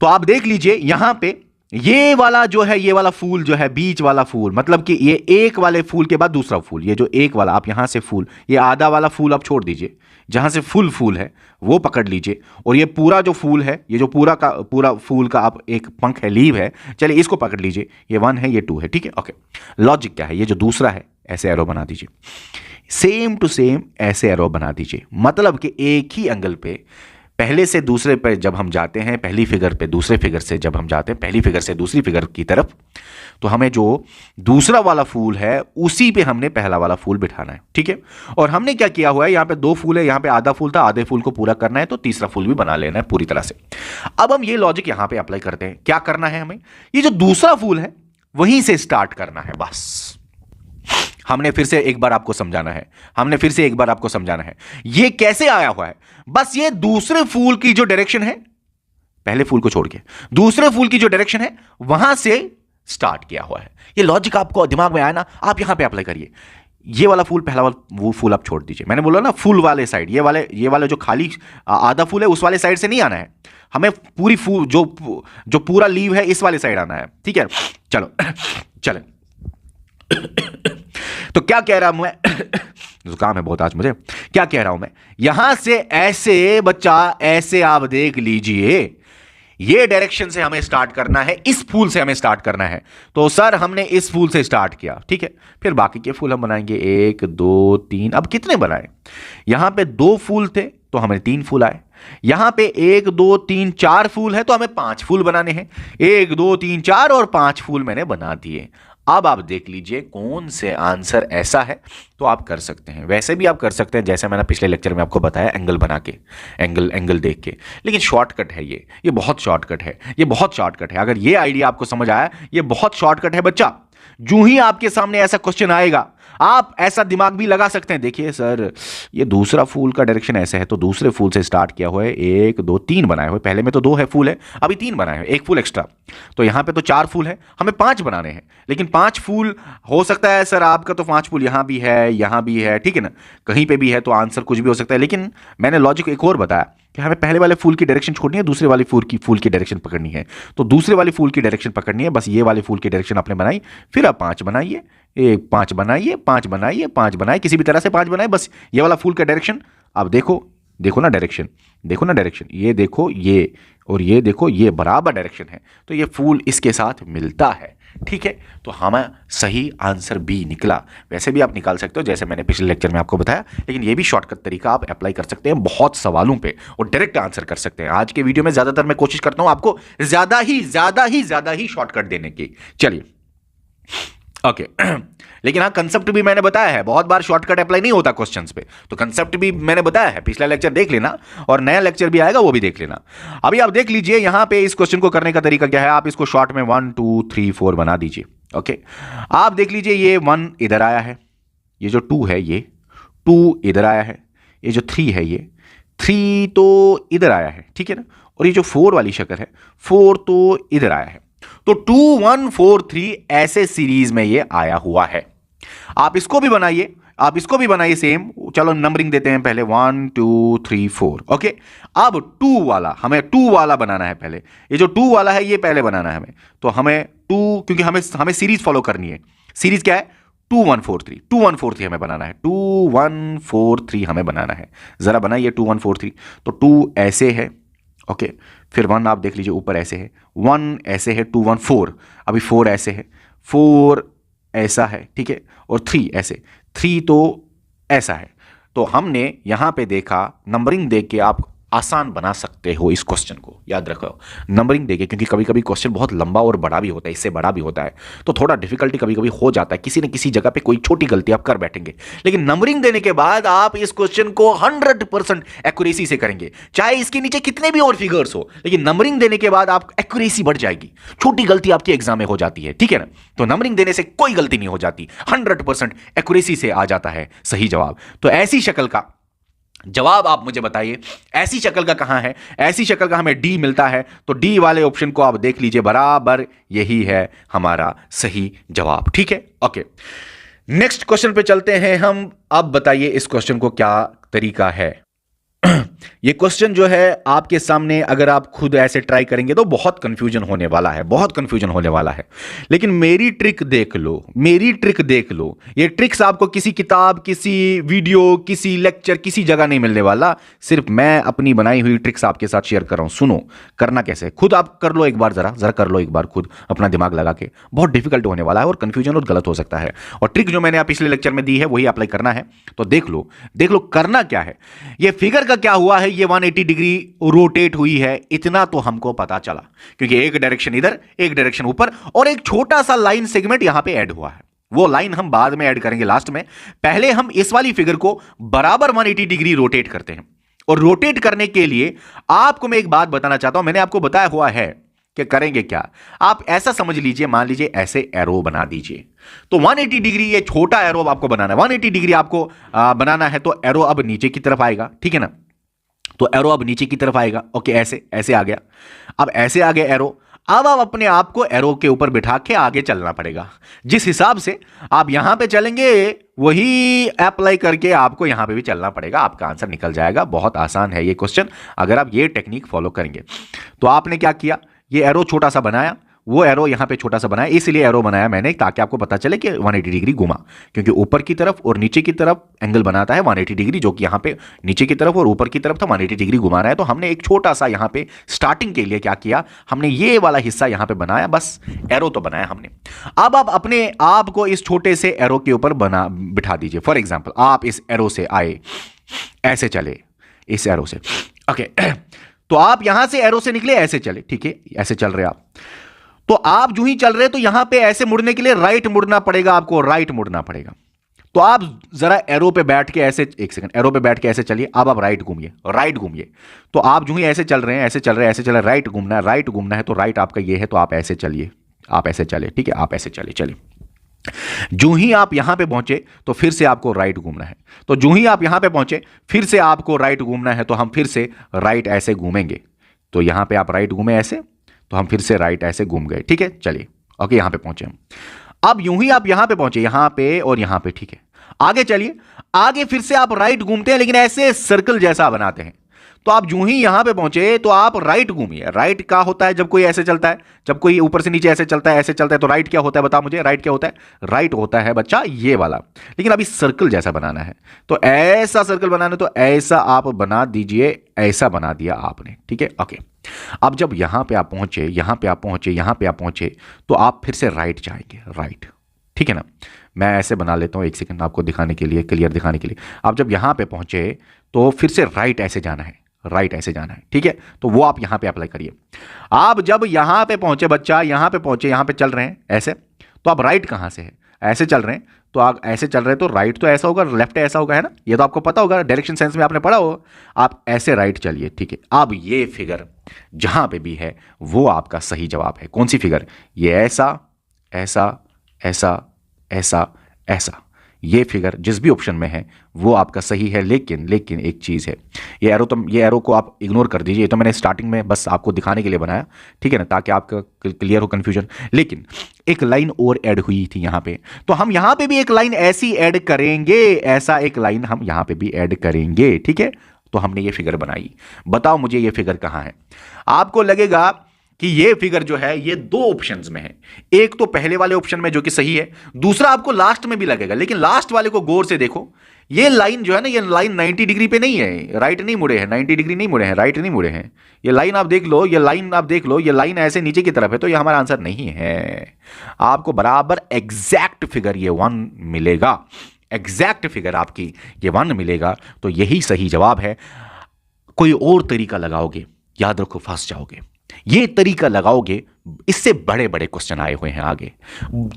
S1: तो आप देख लीजिए यहां पे ये वाला जो है, ये वाला फूल जो है, बीच वाला फूल, मतलब कि ये एक वाले फूल के बाद दूसरा फूल, ये जो एक वाला, आप यहां से फूल, ये आधा वाला फूल आप छोड़ दीजिए, जहां से फुल फूल है वो पकड़ लीजिए, और ये पूरा जो फूल है, ये जो पूरा का पूरा फूल का आप एक पंख है, लीव है, चलिए इसको पकड़ लीजिए। ये 1 है, ये 2 है, ठीक है। ओके, लॉजिक क्या है, ये जो दूसरा है ऐसे एरो बना दीजिए, सेम टू सेम ऐसे एरो बना दीजिए। मतलब कि एक ही एंगल पे पहले से दूसरे पे जब हम जाते हैं, पहली फिगर पे दूसरे फिगर से जब हम जाते हैं, पहली फिगर से दूसरी फिगर की तरफ, तो हमें जो दूसरा वाला फूल है उसी पे हमने पहला वाला फूल बिठाना है, ठीक है। और हमने क्या किया हुआ है, यहां पे 2 फूल है, यहां पे आधा फूल था, आधे फूल को पूरा करना है, तो तीसरा फूल भी बना लेना है पूरी तरह से। अब हम ये लॉजिक यहां पे अप्लाई करते हैं। क्या करना है हमें, ये जो दूसरा फूल है वहीं से स्टार्ट करना है बस। हमने फिर से एक बार आपको समझाना है, ये कैसे आया हुआ है। बस ये दूसरे फूल की जो डायरेक्शन है, पहले फूल को छोड़ के दूसरे फूल की जो डायरेक्शन है वहां से स्टार्ट किया हुआ है। ये लॉजिक आपको दिमाग में आया ना, आप यहां पे अप्लाई करिए। ये वाला फूल, पहला वाला वो फूल आप छोड़ दीजिए, मैंने बोला ना फूल वाले साइड, ये वाले जो खाली आधा फूल है उस वाले साइड से नहीं आना है, हमें पूरी फूल जो पूरा लीव है इस वाले साइड आना है, ठीक है। चलो चलें। तो क्या कह रहा हूं मैं, जुकाम है बहुत आज मुझे, क्या कह रहा हूं मैं, यहां से ऐसे बच्चा, ऐसे आप देख लीजिए, ये डायरेक्शन से हमें स्टार्ट करना है, इस फूल से हमें स्टार्ट करना है। तो सर हमने इस फूल से स्टार्ट किया, ठीक है। फिर बाकी के फूल हम बनाएंगे, 1 2 3। अब कितने बनाए, यहां पे 2 फूल थे तो हमें 3 फूल आए, यहां पे 1 2 3 4 फूल है तो हमें 5 फूल बनाने हैं। 1 2 3 4 और 5 फूल मैंने बना दिए। अब आप देख लीजिए कौन से आंसर ऐसा है तो आप कर सकते हैं। वैसे भी आप कर सकते हैं जैसे मैंने पिछले लेक्चर में आपको बताया, एंगल बना के, एंगल देख के। लेकिन शॉर्टकट है ये बहुत शॉर्टकट है, ये बहुत शॉर्टकट है। अगर ये आइडिया आपको समझ आया, ये बहुत शॉर्टकट है बच्चा। जो ही आपके सामने ऐसा क्वेश्चन आएगा, आप ऐसा दिमाग भी लगा सकते हैं, देखिए सर ये दूसरा फूल का डायरेक्शन ऐसे है तो दूसरे फूल से स्टार्ट किया हुआ है, 1 2 3 बनाए हुए, पहले में तो 2 है फूल है, अभी 3 बनाए हुए, 1 फूल एक्स्ट्रा, तो यहां पे तो 4 फूल है, हमें 5 बनाने हैं। लेकिन 5 फूल हो सकता है सर आपका तो 5 फूल यहां भी है, ठीक है ना, कहीं पे भी है, तो आंसर कुछ भी हो सकता है। लेकिन मैंने लॉजिक एक और बताया कि हमें पहले वाले फूल की डायरेक्शन छोड़नी है, दूसरे वाले फूल की डायरेक्शन पकड़नी है। तो दूसरे वाले फूल की डायरेक्शन पकड़नी है, बस ये वाले फूल की डायरेक्शन आपने बनाई, फिर आप 5 बनाइए, 5 बनाइए, 5 बनाइए, 5 बनाइए, किसी भी तरह से 5 बनाए, बस ये वाला फूल का डायरेक्शन आप देखो ना डायरेक्शन, ये देखो, ये और ये देखो, ये बराबर डायरेक्शन है, तो ये फूल इसके साथ मिलता है, ठीक है। तो हमें सही आंसर बी निकला। वैसे भी आप निकाल सकते हो जैसे मैंने पिछले लेक्चर में आपको बताया, लेकिन ये भी शॉर्टकट तरीका आप अप्लाई कर सकते हैं बहुत सवालों पे और डायरेक्ट आंसर कर सकते हैं। आज के वीडियो में ज्यादातर मैं कोशिश करता हूं आपको ज्यादा ही शॉर्टकट देने की। चलिए ओके लेकिन हाँ, कंसेप्ट भी मैंने बताया है, बहुत बार शॉर्टकट अप्लाई नहीं होता क्वेश्चंस पे, तो कंसेप्ट भी मैंने बताया है, पिछला लेक्चर देख लेना और नया लेक्चर भी आएगा वो भी देख लेना। अभी आप देख लीजिए यहां पे इस क्वेश्चन को करने का तरीका क्या है, आप इसको शॉर्ट में 1 2 3 4 बना दीजिए। ओके, आप देख लीजिए ये 1 इधर आया है, ये जो 2 है ये 2 इधर आया है, ये जो 3 है ये 3 तो इधर आया है, ठीक है ना, और ये जो 4 वाली शक्ल है 4 तो इधर आया है। तो 2 1 4 3 ऐसे सीरीज में ये आया हुआ है। आप इसको भी बनाइए सेम। चलो नंबरिंग देते हैं पहले 1 2 3 4। ओके, अब 2 वाला, हमें 2 वाला बनाना है पहले। ये जो 2 वाला है ये पहले बनाना है हमें, तो हमें 2, क्योंकि हमें सीरीज फॉलो करनी है। सीरीज क्या है, 2 1 4 3, 2 1 4 3 हमें बनाना है, 2 1 4 3 हमें बनाना है। जरा बनाइए 2 1 4 3। तो 2 ऐसे है, ओके, फिर 1 आप देख लीजिए ऊपर ऐसे है, 1 ऐसे है, 2 1 4, अभी 4 ऐसे है, 4 ऐसा है, ठीक है, और 3 ऐसे, 3 तो ऐसा है। तो हमने यहां पे देखा, नंबरिंग देख के आप आसान बना सकते हो इस क्वेश्चन को, याद रखो नंबरिंग देके, क्योंकि कभी कभी क्वेश्चन बहुत लंबा और बड़ा भी होता है, इससे बड़ा भी होता है, तो थोड़ा डिफिकल्टी कभी कभी हो जाता है, किसी न किसी जगह पे कोई छोटी गलती आप कर बैठेंगे। लेकिन नंबरिंग देने के बाद आप इस क्वेश्चन को 100% एक्यूरेसी से करेंगे, चाहे इसके नीचे कितने भी और फिगर्स हो, लेकिन नंबरिंग देने के बाद आप एक्यूरेसी बढ़ जाएगी, छोटी गलती आपके एग्जाम में हो जाती है, ठीक है ना। तो नंबरिंग देने से कोई गलती नहीं हो जाती, 100% एक्यूरेसी से आ जाता है सही जवाब। तो ऐसी शक्ल का जवाब आप मुझे बताइए, ऐसी शक्ल का कहां है, ऐसी शक्ल का हमें डी मिलता है, तो डी वाले ऑप्शन को आप देख लीजिए, बराबर यही है हमारा सही जवाब, ठीक है। ओके, नेक्स्ट क्वेश्चन पे चलते हैं हम। अब बताइए इस क्वेश्चन को क्या तरीका है। ये क्वेश्चन जो है आपके सामने, अगर आप खुद ऐसे ट्राई करेंगे तो बहुत कंफ्यूजन होने वाला है, बहुत कंफ्यूजन होने वाला है। लेकिन मेरी ट्रिक देख लो, मेरी ट्रिक देख लो। ये ट्रिक्स आपको किसी किताब, किसी वीडियो, किसी लेक्चर, किसी जगह नहीं मिलने वाला। सिर्फ मैं अपनी बनाई हुई ट्रिक्स आपके साथ शेयर कर रहा हूं। सुनो करना कैसे, खुद आप कर लो एक बार, जरा जरा कर लो एक बार खुद अपना दिमाग लगा के। बहुत डिफिकल्ट होने वाला है और कंफ्यूजन और गलत हो सकता है। और ट्रिक जो मैंने पिछले लेक्चर में दी है वही अप्लाई करना है। तो देख लो, देख लो करना क्या है। ये फिगर का क्या हुआ है, ये 180 डिग्री रोटेट हुई है, इतना तो हमको पता चला, क्योंकि एक डायरेक्शन इधर, एक डायरेक्शन ऊपर, और एक छोटा सा लाइन सेगमेंट यहां पे ऐड हुआ है। वो लाइन हम बाद में ऐड करेंगे, लास्ट में। पहले हम इस वाली फिगर को बराबर 180 डिग्री रोटेट करते हैं। और रोटेट करने के लिए आपको मैं एक बात बताना चाहता हूं, मैंने आपको बताया हुआ है कि करेंगे क्या। आप ऐसा समझ लीजिए, मान लीजिए ऐसे एरो बना दीजिए। तो 180 डिग्री ये छोटा एरो अब आपको बनाना है। 180 डिग्री आपको बनाना है, तो एरो अब नीचे की तरफ आएगा, ठीक है ना। तो एरो अब नीचे की तरफ आएगा। ओके, ऐसे ऐसे आ गया। अब ऐसे आ गया एरो। अब आप अपने आप को एरो के ऊपर बिठा के आगे चलना पड़ेगा। जिस हिसाब से आप यहां पे चलेंगे वही अप्लाई करके आपको यहां पे भी चलना पड़ेगा। आपका आंसर निकल जाएगा। बहुत आसान है ये क्वेश्चन, अगर आप ये टेक्निक फॉलो करेंगे। तो आपने क्या किया, ये एरो छोटा सा बनाया, वो एरो यहां पे छोटा सा बनाया। इसलिए एरो बनाया मैंने ताकि आपको पता चले कि 180 डिग्री घुमा, क्योंकि ऊपर की तरफ और नीचे की तरफ एंगल बनाता है 180 डिग्री, जो कि यहां पे नीचे की तरफ और ऊपर की तरफ था, 180 डिग्री घुमाना है। तो हमने एक छोटा सा यहां पे स्टार्टिंग के लिए क्या किया, हमने ये वाला हिस्सा यहां पे बनाया, बस एरो तो बनाया हमने। अब आप अपने आप को इस छोटे से एरो के ऊपर बिठा दीजिए। फॉर एग्जाम्पल, आप इस एरो से आए, ऐसे चले इस एरो से, ओके। तो आप यहां से एरो से निकले, ऐसे चले, ठीक है, ऐसे चल रहे आप। तो आप जो ही चल रहे, तो यहां पे ऐसे मुड़ने के लिए राइट मुड़ना पड़ेगा, आपको राइट मुड़ना पड़ेगा। तो आप जरा एरो पे बैठ के ऐसे, एक सेकंड, एरो पे बैठ के ऐसे चलिए। अब आप राइट घूमिए, राइट घूमिए। तो आप जो ही ऐसे चल रहे हैं, ऐसे चल रहे हैं, ऐसे चल रहे हैं, राइट घूमना है, राइट घूमना है। तो राइट आपका ये है, तो आप ऐसे चलिए, आप ऐसे चले, ठीक है, आप ऐसे चलिए, चलिए। जो ही आप यहां पे पहुंचे तो फिर से आपको राइट घूमना है। तो जो ही आप यहां पे पहुंचे फिर से आपको राइट घूमना है, तो हम फिर से राइट ऐसे घूमेंगे। तो यहां पे आप राइट घूमे ऐसे, तो हम फिर से राइट ऐसे घूम गए, ठीक है, चलिए, ओके, यहां पे पहुंचे हम। अब यूं ही आप यहां पे पहुंचे, यहां पे और यहां पे, ठीक है। आगे चलिए, आगे फिर से आप राइट घूमते हैं, लेकिन ऐसे सर्कल जैसा बनाते हैं। तो आप यूं ही यहां पे पहुंचे तो आप राइट घूमिए। राइट क्या होता है जब कोई ऐसे चलता है, जब कोई ऊपर से नीचे ऐसे चलता है, ऐसे चलता है, तो राइट क्या होता है, बता मुझे, राइट क्या होता है। राइट होता है बच्चा ये वाला, लेकिन अभी सर्कल जैसा बनाना है। तो ऐसा सर्कल बनाना, तो ऐसा आप बना दीजिए, ऐसा बना दिया आपने, ठीक है, ओके। अब जब यहां पे आप पहुंचे, यहां पे आप पहुंचे, यहां पे आप पहुंचे, तो आप फिर से राइट जाएंगे, राइट, ठीक है ना। मैं ऐसे बना लेता हूं, एक सेकंड, आपको दिखाने के लिए, क्लियर दिखाने के लिए। आप जब यहां पे पहुंचे तो फिर से राइट ऐसे जाना है, राइट ऐसे जाना है, ठीक है। तो वो आप यहां पे अप्लाई करिए। आप जब यहां पे पहुंचे बच्चा, यहां पे पहुंचे, यहां पे चल रहे हैं ऐसे, तो आप राइट कहां से है, ऐसे चल रहे हैं, तो आप ऐसे चल रहे हैं, तो राइट तो ऐसा होगा, लेफ्ट ऐसा होगा, है ना। ये तो आपको पता होगा, डायरेक्शन सेंस में आपने पढ़ा हो। आप ऐसे राइट चलिए, ठीक है। अब ये फिगर जहां पे भी है वो आपका सही जवाब है। कौन सी फिगर, ये ऐसा ऐसा ऐसा ऐसा ऐसा, ये फिगर जिस भी ऑप्शन में है वो आपका सही है। लेकिन लेकिन एक चीज़ है, ये एरो, तो ये एरो को आप इग्नोर कर दीजिए। ये तो मैंने स्टार्टिंग में बस आपको दिखाने के लिए बनाया, ठीक है ना, ताकि आपका क्लियर हो कन्फ्यूजन। लेकिन एक लाइन और ऐड हुई थी यहाँ पे, तो हम यहाँ पे भी एक लाइन ऐसी ऐड करेंगे, ऐसा एक लाइन हम यहाँ पे भी ऐड करेंगे, ठीक है। तो हमने ये फिगर बनाई। बताओ मुझे ये फिगर कहाँ है। आपको लगेगा कि ये फिगर जो है ये दो ऑप्शंस में है। एक तो पहले वाले ऑप्शन में जो कि सही है, दूसरा आपको लास्ट में भी लगेगा। लेकिन लास्ट वाले को गौर से देखो, ये लाइन जो है ना, ये लाइन 90 डिग्री पे नहीं है, राइट नहीं मुड़े हैं, 90 डिग्री नहीं मुड़े हैं, राइट नहीं मुड़े हैं। ये लाइन आप देख लो, ये लाइन आप देख लो, ये लाइन ऐसे नीचे की तरफ है, तो ये हमारा आंसर नहीं है। आपको बराबर एग्जैक्ट फिगर ये 1 मिलेगा, एग्जैक्ट फिगर आपकी ये 1 मिलेगा। तो यही सही जवाब है। कोई और तरीका लगाओगे, याद रखो फंस जाओगे। ये तरीका लगाओगे, इससे बड़े बड़े क्वेश्चन आए हुए हैं आगे,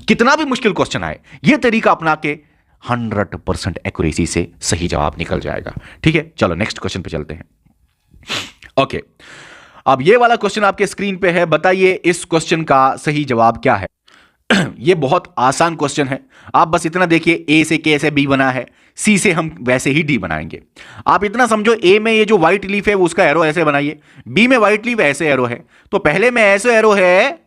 S1: कितना भी मुश्किल क्वेश्चन आए, ये तरीका अपना के 100% एक्यूरेसी से सही जवाब निकल जाएगा, ठीक है। चलो नेक्स्ट क्वेश्चन पे चलते हैं। ओके, अब ये वाला क्वेश्चन आपके स्क्रीन पे है। बताइए इस क्वेश्चन का सही जवाब क्या है। ये बहुत आसान क्वेश्चन है। आप बस इतना देखिए, ए से के से बी बना है, सी से हम वैसे ही डी बनाएंगे। आप इतना समझो, ए में ये जो व्हाइट लीफ है उसका एरो ऐसे बनाइए, बी में व्हाइट लीफ ऐसे एरो है। तो पहले में ऐसे एरो है,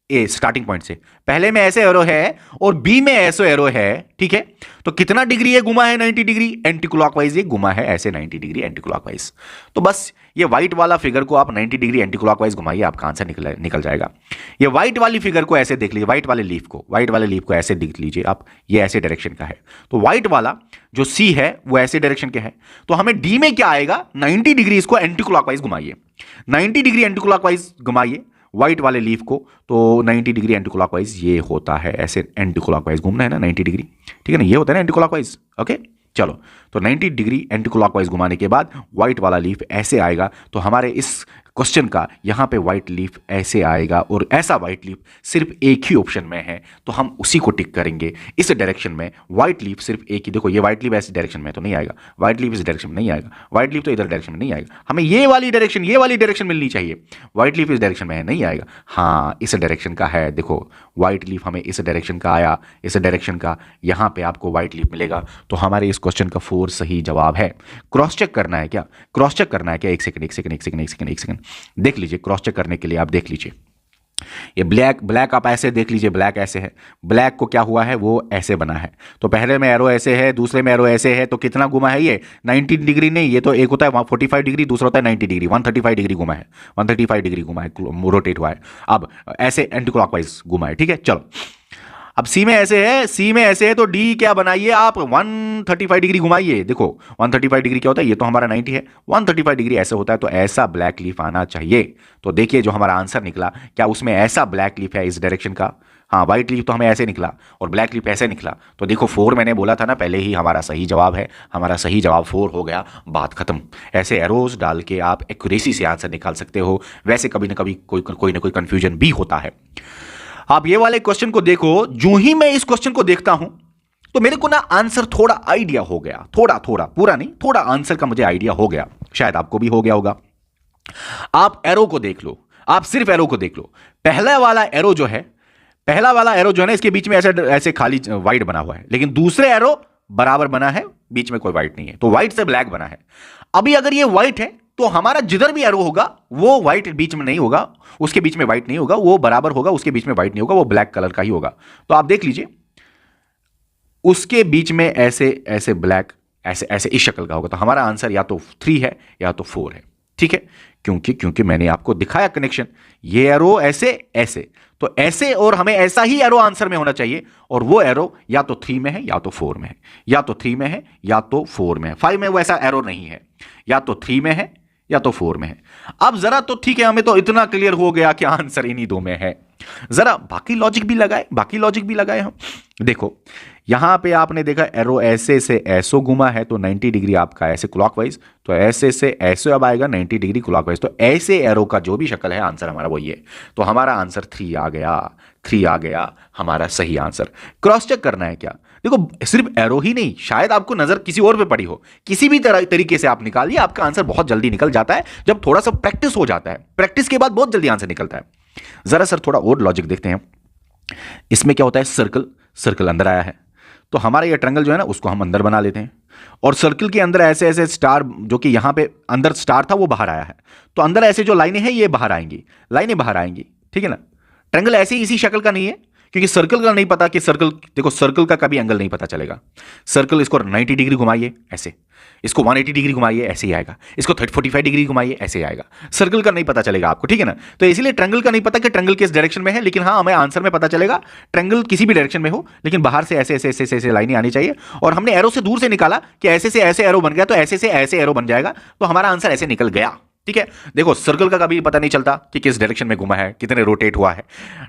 S1: ए स्टार्टिंग पॉइंट से, पहले में ऐसे एरो है और बी में ऐसे एरो है, ठीक है, तो कितना डिग्री ये घुमा है 90 डिग्री एंटी क्लॉकवाइज, ये घुमा है ऐसे 90 डिग्री एंटी क्लॉकवाइज। तो बस ये व्हाइट वाला फिगर को आप 90 डिग्री एंटी क्लॉकवाइज घुमाइए, आपका आंसर निकल जाएगा। ये व्हाइट वाली फिगर को ऐसे देख लीजिए, व्हाइट वाले लीफ को ऐसे देख लीजिए आप, ये ऐसे डायरेक्शन का है, तो व्हाइट वाला जो सी है वो ऐसे डायरेक्शन के है, तो हमें डी में क्या आएगा 90 डिग्री इसको एंटी क्लॉकवाइज घुमाइए, 90 डिग्री एंटी क्लॉकवाइज घुमाइए व्हाइट वाले लीफ को, तो 90 डिग्री एंटी क्लॉकवाइज ये होता है, ऐसे एंटी क्लॉकवाइज घूमना है ना 90 डिग्री, ठीक है ना, ये होता है ना एंटी क्लॉकवाइज। ओके चलो, तो 90 डिग्री एंटी क्लॉकवाइज घुमाने के बाद व्हाइट वाला लीफ ऐसे आएगा, तो हमारे इस क्वेश्चन का यहां पे व्हाइट लीफ ऐसे आएगा, और ऐसा व्हाइट लीफ सिर्फ एक ही ऑप्शन में है, तो हम उसी को टिक करेंगे। इस डायरेक्शन में व्हाइट लीफ सिर्फ एक ही, देखो ये व्हाइट लीफ ऐसे डायरेक्शन में तो नहीं आएगा, व्हाइट लीफ इस डायरेक्शन में नहीं आएगा, व्हाइट लीफ तो इधर डायरेक्शन में नहीं आएगा, हमें ये वाली डायरेक्शन मिलनी चाहिए, व्हाइट लीफ इस डायरेक्शन में नहीं आएगा, हाँ इस डायरेक्शन का है, देखो व्हाइट लीफ हमें इस डायरेक्शन का आया, इस डायरेक्शन का, यहां पे आपको व्हाइट लीफ मिलेगा, तो हमारे इस क्वेश्चन का 4 सही जवाब है। क्रॉस चेक करना है क्या, क्रॉस चेक करना है क्या, एक सेकंड देख लीजिए, क्रॉस चेक करने के लिए आप देख लीजिए, ये ब्लैक आप ऐसे देख लीजिए, ब्लैक ऐसे है, ब्लैक को क्या हुआ है वो ऐसे बना है, तो पहले में एरो ऐसे है, दूसरे में एरो ऐसे है, तो कितना घुमा है ये 90 डिग्री नहीं, ये तो एक होता है 45 डिग्री, दूसरा होता है 90 डिग्री, 135 डिग्री घुमा है, 135 डिग्री घुमा है, रोटेट हुआ है, अब ऐसे एंटी क्लॉकवाइज घुमा है, ठीक है। चलो अब सी में ऐसे है तो डी क्या बनाइए आप 135 डिग्री घुमाइए, देखो 135 डिग्री क्या होता है, ये तो हमारा 90 है, 135 डिग्री ऐसे होता है, तो ऐसा ब्लैक लीफ आना चाहिए। तो देखिए जो हमारा आंसर निकला, क्या उसमें ऐसा ब्लैक लीफ है इस डायरेक्शन का, हाँ व्हाइट लीफ तो हमें ऐसे निकला और ब्लैक लीफ ऐसे निकला, तो देखो 4 मैंने बोला था ना पहले ही, हमारा सही जवाब है, हमारा सही जवाब 4 हो गया, बात खत्म। ऐसे एरोज डाल के आप एक्यूरेसी से आंसर निकाल सकते हो, वैसे कभी ना कभी कोई ना कोई कंफ्यूजन भी होता है। आप ये वाले क्वेश्चन को देखो, जो ही मैं इस क्वेश्चन को देखता हूं तो मेरे को ना आंसर थोड़ा आइडिया हो गया, थोड़ा पूरा नहीं, थोड़ा आंसर का मुझे आइडिया हो गया, शायद आपको भी हो गया होगा। आप एरो को देख लो, आप सिर्फ एरो को देख लो, पहला वाला एरो जो है ना, इसके बीच में ऐसे खाली व्हाइट बना हुआ है, लेकिन दूसरे एरो बराबर बना है, बीच में कोई व्हाइट नहीं है, तो व्हाइट से ब्लैक बना है। अभी अगर ये व्हाइट है तो हमारा जिधर भी एरो होगा वो व्हाइट बीच में नहीं होगा, उसके बीच में व्हाइट नहीं होगा, वो बराबर होगा, उसके बीच में व्हाइट नहीं होगा, वो ब्लैक कलर का ही होगा। तो आप देख लीजिए उसके बीच में ऐसे ब्लैक ऐसे इस शक्ल का होगा, तो हमारा आंसर या तो 3 है या तो 4 है, ठीक है, क्योंकि मैंने आपको दिखाया कनेक्शन, ये एरो ऐसे तो ऐसे, और हमें ऐसा ही एरो आंसर में होना चाहिए, और वो एरो या तो 3 में है या तो 4 में है, या तो 3 में है या तो 4 में है, 5 में वो ऐसा एरो नहीं है, या तो 3 में है या तो 4 में है। अब जरा तो ठीक है, हमें तो इतना क्लियर हो गया कि आंसर इन्हीं 2 में है, जरा बाकी लॉजिक भी लगाए हम। देखो यहां पे आपने देखा एरो ऐसे से ऐसो घुमा है, तो 90 डिग्री आपका ऐसे क्लॉकवाइज, तो ऐसे से ऐसे अब आएगा 90 डिग्री क्लॉकवाइज, तो ऐसे एरो का जो भी शक्ल है आंसर हमारा वही है, तो हमारा आंसर 3 आ गया हमारा सही आंसर। क्रॉस चेक करना है क्या, देखो सिर्फ एरो ही नहीं, शायद आपको नजर किसी और पे पड़ी हो, किसी भी तरीके से आप निकालिए, आपका आंसर बहुत जल्दी निकल जाता है जब थोड़ा सा प्रैक्टिस हो जाता है, प्रैक्टिस के बाद बहुत जल्दी आंसर निकलता है। जरा सर थोड़ा और लॉजिक देखते हैं, इसमें क्या होता है, सर्कल अंदर आया है, तो हमारा ये ट्रायंगल जो है ना उसको हम अंदर बना लेते हैं, और सर्कल के अंदर ऐसे स्टार, जो कि यहां पे अंदर स्टार था वो बाहर आया है, तो अंदर ऐसे जो लाइनें हैं ये बाहर आएंगी, ठीक है ना। ट्रायंगल ऐसे ही इसी शक्ल का नहीं है, क्योंकि सर्कल का नहीं पता कि सर्कल का कभी एंगल नहीं पता चलेगा। सर्कल इसको 90 डिग्री घुमाइए ऐसे, इसको 180 डिग्री घुमाइए ऐसे ही आएगा, इसको 45 डिग्री घुमाइए ऐसे ही आएगा, सर्कल का नहीं पता चलेगा आपको, ठीक है ना। तो इसलिए ट्रायंगल का नहीं पता कि ट्रायंगल किस डायरेक्शन में है, लेकिन हाँ हमें आंसर में पता चलेगा ट्रायंगल किसी भी डायरेक्शन में हो, लेकिन बाहर से ऐसे लाइनें आनी चाहिए, और हमने एरो से दूर से निकाला कि ऐसे से ऐसे एरो बन गया, तो ऐसे से ऐसे एरो बन जाएगा, तो हमारा आंसर ऐसे निकल गया, ठीक है। देखो सर्कल का कभी पता नहीं चलता कि किस डायरेक्शन में घुमा है, कितने रोटेट हुआ है।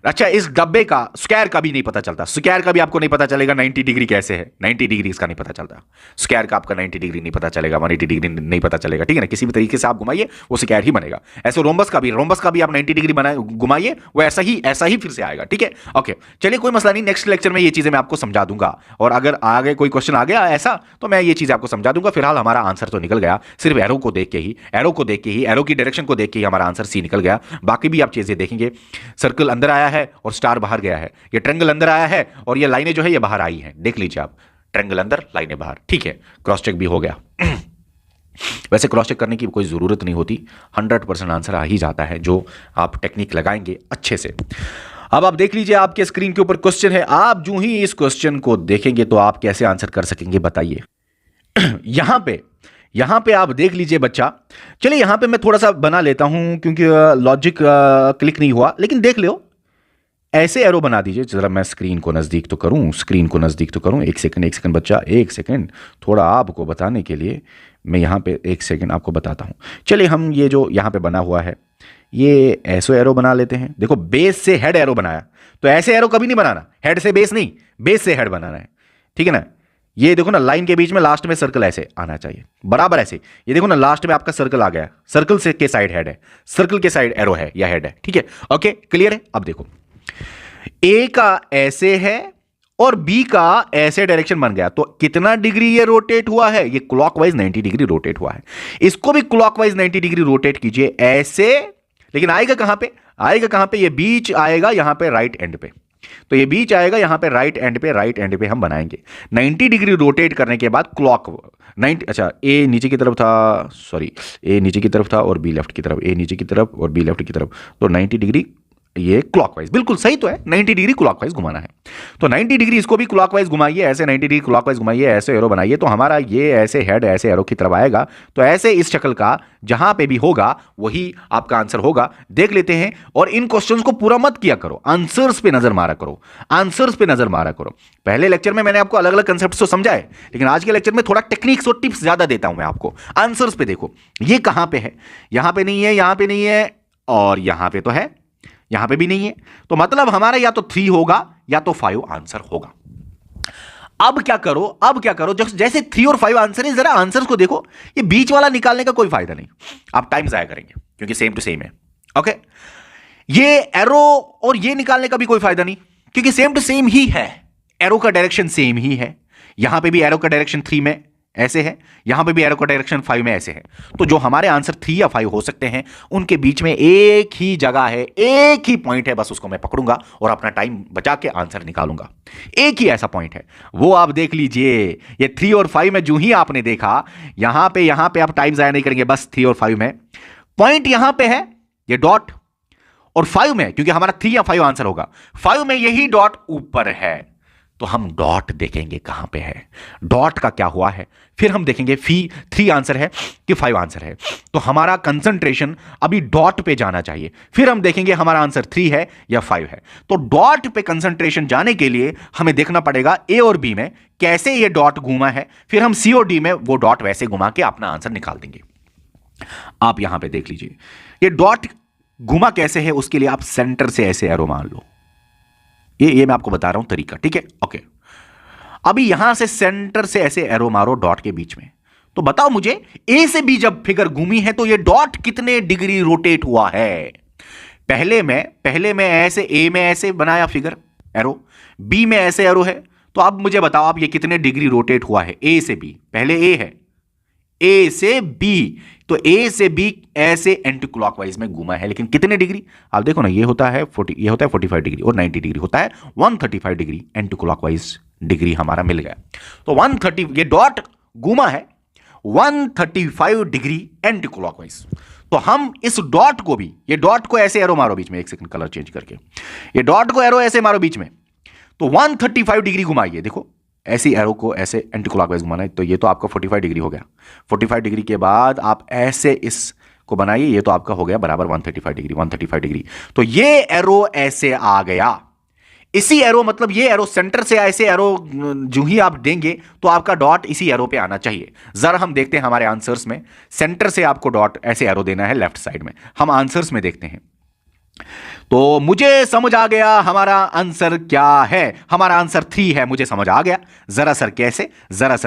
S1: अच्छा इस डब्बे का स्क्वायर का भी नहीं पता चलता, स्क्वायर का भी आपको नहीं पता चलेगा 90 डिग्री कैसे है, 90 डिग्री इसका नहीं पता चलता, स्क्वायर का आपका 90 डिग्री नहीं पता चलेगा, 180 डिग्री नहीं पता चलेगा, ठीक है ना। किसी भी तरीके से आप घुमाइए वो स्क्वायर ही बनेगा। ऐसे रोम्बस का भी आप 90 डिग्री घुमाइए वो ऐसा ही फिर से आएगा, ठीक है। ओके चलिए कोई मसला नहीं, नेक्स्ट लेक्चर में ये चीजें मैं आपको समझा दूंगा, और अगर आगे कोई क्वेश्चन आ गया ऐसा तो मैं ये चीज आपको समझा दूंगा। फिलहाल हमारा आंसर तो निकल गया, सिर्फ एरो को देख के ही, एरो की डायरेक्शन को देख के ही हमारा आंसर सी निकल गया। बाकी भी आप चीजें देखेंगे, सर्कल अंदर आया है और स्टार बाहर गया है, ये ट्रायंगल अंदर आया है और ये लाइनें जो है ये बाहर आई हैं, देख लीजिए आप, ट्रायंगल अंदर लाइनें बाहर, ठीक है। क्रॉस चेक भी हो गया। वैसे क्रॉस चेक करने की कोई जरूरत नहीं होती, 100% आंसर आ ही जाता है जो आप टेक्निक लगाएंगे अच्छे से। अब आप देख लीजिए, आपके स्क्रीन के ऊपर क्वेश्चन है। आप जो ही इस क्वेश्चन को देखेंगे तो आप कैसे आंसर कर सकेंगे बताइए। यहां पे आप देख लीजिए बच्चा। चलिए यहां पे मैं थोड़ा सा बना लेता हूं क्योंकि लॉजिक क्लिक नहीं हुआ, लेकिन देख लो ऐसे एरो बना दीजिए। जरा मैं स्क्रीन को नज़दीक तो करूं, स्क्रीन को नज़दीक तो करूं। एक सेकंड बच्चा, एक सेकंड। थोड़ा आपको बताने के लिए मैं यहाँ पे एक सेकंड आपको बताता हूं। चलिए हम ये जो यहाँ पे बना हुआ है ये ऐसो एरो बना लेते हैं। देखो बेस से हेड एरो बनाया, तो ऐसे एरो कभी नहीं बनाना, हेड से बेस नहीं, बेस से हेड बनाना है, ठीक है ना। ये देखो ना, लाइन के बीच में लास्ट में सर्कल ऐसे आना चाहिए, बराबर ऐसे। ये देखो ना, लास्ट में आपका सर्कल आ गया, सर्कल से के साइड हेड है, सर्कल के साइड एरो है या हेड है, ठीक है। ओके, क्लियर है। अब देखो ए का ऐसे है और बी का ऐसे डायरेक्शन बन गया, तो कितना डिग्री ये रोटेट हुआ है? ये क्लॉकवाइज 90 डिग्री रोटेट हुआ है। इसको भी क्लॉकवाइज 90 डिग्री रोटेट कीजिए ऐसे, लेकिन आएगा कहां पे? आएगा कहां पे? ये बीच आएगा यहां पे राइट एंड पे, तो ये बीच आएगा यहां पे राइट एंड पे, राइट एंड पे हम बनाएंगे 90 डिग्री रोटेट करने के बाद क्लॉक 90। अच्छा, ए नीचे की तरफ था, सॉरी, ए नीचे की तरफ था और बी लेफ्ट की तरफ, ए नीचे की तरफ और बी लेफ्ट की तरफ, तो 90 डिग्री ये क्लॉकवाइज, बिल्कुल सही तो है, 90 डिग्री क्लॉकवाइज घुमाना है। तो 90 डिग्री इसको भी क्लॉकवाइज घुमाइए, ऐसे 90 डिग्री क्लॉकवाइज घुमाइए, ऐसे एरो बनाइए, तो हमारा ये ऐसे हेड ऐसे एरो की तरफ आएगा। तो ऐसे इस शक्ल का जहां पे भी होगा वही आपका आंसर होगा। देख लेते हैं, और इन क्वेश्चंस को पूरा मत किया करो, आंसर्स पे नजर मारा करो, आंसर्स पे नजर मारा करो। पहले लेक्चर में मैंने आपको अलग अलग कंसेप्ट तो समझाए, लेकिन आज के लेक्चर में थोड़ा टेक्निक्स और टिप्स ज्यादा देता हूं मैं आपको। आंसर्स पे देखो, ये कहां पे है? यहां पे नहीं है, यहां पे नहीं है, और यहां पे तो है, यहां पे भी नहीं है, तो मतलब हमारा या तो 3 होगा या तो 5 आंसर होगा। अब क्या करो, अब क्या करो, जैसे 3 और 5 आंसर है, जरा आंसर्स को देखो। ये बीच वाला निकालने का कोई फायदा नहीं, आप टाइम जाया करेंगे क्योंकि सेम टू सेम है। ओके, ये एरो और ये निकालने का भी कोई फायदा नहीं क्योंकि सेम टू सेम ही है, एरो का डायरेक्शन सेम ही है। यहां पे भी एरो का डायरेक्शन 3 में ऐसे है, यहां पे भी एरो का डायरेक्शन 5 में ऐसे है। तो जो हमारे आंसर 3 या 5 हो सकते हैं, उनके बीच में एक ही जगह है, एक ही पॉइंट है, बस उसको मैं पकड़ूंगा और अपना टाइम बचा के आंसर निकालूंगा। एक ही ऐसा पॉइंट है, वो आप देख लीजिए। ये 3 और 5 में जो ही आपने देखा, यहां पे आप टाइम जाया नहीं करेंगे, बस 3 और 5 में पॉइंट यहां पे है, ये डॉट, और 5 में क्योंकि हमारा 3 या 5 आंसर होगा, 5 में यही डॉट ऊपर है, तो हम डॉट देखेंगे कहां पे है, डॉट का क्या हुआ है, फिर हम देखेंगे 3 आंसर है कि 5 आंसर है, तो हमारा कंसंट्रेशन अभी डॉट पे जाना चाहिए। फिर हम देखेंगे हमारा आंसर 3 है या 5 है। तो डॉट पे कंसंट्रेशन जाने के लिए हमें देखना पड़ेगा ए और बी में कैसे ये डॉट घूमा है, फिर हम सी और डी में वो डॉट वैसे घुमा के अपना आंसर निकाल देंगे। आप यहां पे देख लीजिए, ये डॉट घुमा कैसे है, उसके लिए आप सेंटर से ऐसे एरो मान लो। ये मैं आपको बता रहा हूं तरीका, ठीक है। ओके, अभी यहां से सेंटर से ऐसे एरो मारो डॉट के बीच में, तो बताओ मुझे ए से बी जब फिगर घूमी है तो ये डॉट कितने डिग्री रोटेट हुआ है? पहले में ऐसे ए में ऐसे बनाया फिगर एरो, बी में ऐसे एरो है, तो अब मुझे बताओ आप ये कितने डिग्री रोटेट हुआ है ए से बी? पहले ए है, ए से बी, तो ए से बी ऐसे एंटी क्लॉकवाइज में घूमा है, लेकिन कितने डिग्री? आप देखो ना, ये होता है 45 डिग्री और 90 डिग्री होता है 135 डिग्री एंटी क्लॉकवाइज डिग्री हमारा मिल गया। तो 130, ये डॉट घूमा है 135 डिग्री एंटी क्लॉकवाइज। तो हम इस डॉट को भी, ये डॉट को ऐसे एरो मारो बीच में, एक सेकंड कलर चेंज करके, ये डॉट को एरो ऐसे मारो बीच में, तो 135 डिग्री घुमाइए। देखो ऐसी एरो को ऐसे एंटी क्लॉकवाइज घुमाना है, तो ये तो आपका 45 डिग्री हो गया। 45 डिग्री के बाद आप ऐसे इस को बनाइए, ये तो आपका हो गया बराबर 135 डिग्री, 135 डिग्री। तो ये एरो ऐसे आ गया, इसी एरो, मतलब ये एरो सेंटर से ऐसे एरो जो ही आप देंगे तो आपका डॉट इसी एरो पे आना चाहिए। जरा हम देखते हैं हमारे आंसर्स में, सेंटर से आपको डॉट ऐसे एरो देना है लेफ्ट साइड में। हम आंसर्स में देखते हैं, तो मुझे समझ आ गया हमारा आंसर क्या है। हमारा आंसर 3 है, मुझे समझ आ गया। जरा सर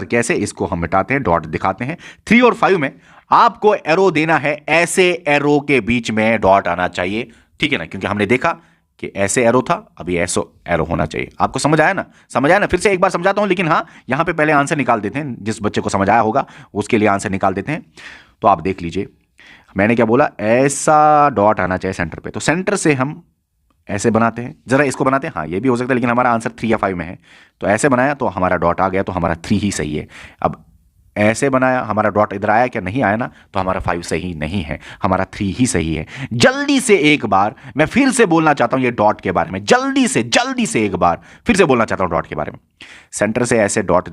S1: कैसे, इसको हम मिटाते हैं, डॉट दिखाते हैं। 3 और 5 में आपको एरो देना है, ऐसे एरो के बीच में डॉट आना चाहिए, ठीक है ना, क्योंकि हमने देखा कि ऐसे एरो था, अभी ऐसो एरो होना चाहिए। आपको समझ आया ना? फिर से एक बार समझाता हूं, लेकिन हाँ, यहां पे पहले आंसर निकाल देते हैं, जिस बच्चे को समझ आया होगा उसके लिए आंसर निकाल देते हैं। तो आप देख लीजिए, मैंने क्या बोला, ऐसा डॉट आना चाहिए सेंटर पे, तो सेंटर से हम ऐसे बनाते हैं, जरा इसको बनाते हैं। हाँ, ये भी हो सकता है, लेकिन हमारा आंसर 3 या 5 में है, तो ऐसे बनाया तो हमारा डॉट आ गया, तो हमारा 3 ही सही है। अब ऐसे बनाया, हमारा डॉट इधर आया क्या, नहीं आया ना, तो हमारा 5 सही नहीं है, हमारा 3 ही सही है। जल्दी से एक बार मैं फिर से बोलना चाहता हूं ये डॉट के बारे में, जल्दी से एक बार फिर से बोलना चाहता हूं डॉट के बारे में। सेंटर से ऐसे डॉट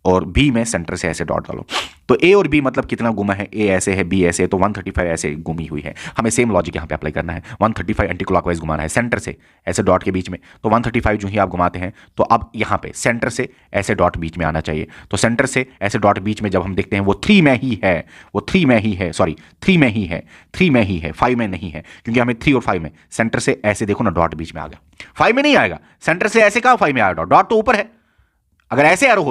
S1: और बी में सेंटर से ऐसे डॉट डालो, तो ए और बी मतलब कितना गुमा है, ए ऐसे है बी ऐसे है, तो 135 ऐसे गुमी हुई है। हमें सेम लॉजिक यहाँ पे अप्लाई करना है, 135 एंटी क्लॉकवाइज घुमाना है सेंटर से ऐसे डॉट के बीच में, तो 135 जो ही आप घुमाते हैं तो अब यहाँ पे सेंटर से ऐसे डॉट बीच में आना चाहिए। तो सेंटर से ऐसे डॉट बीच में जब हम देखते हैं वो 3 में ही है, वो 3 में ही है, सॉरी 3 में ही है, 3 में ही है, 5 में नहीं है, क्योंकि हमें 3 और 5 में सेंटर से ऐसे देखो ना डॉट बीच में आ गया, 5 में नहीं आएगा, सेंटर से ऐसे कहाँ 5 में आएगा, डॉट तो ऊपर है। अगर ऐसे एरो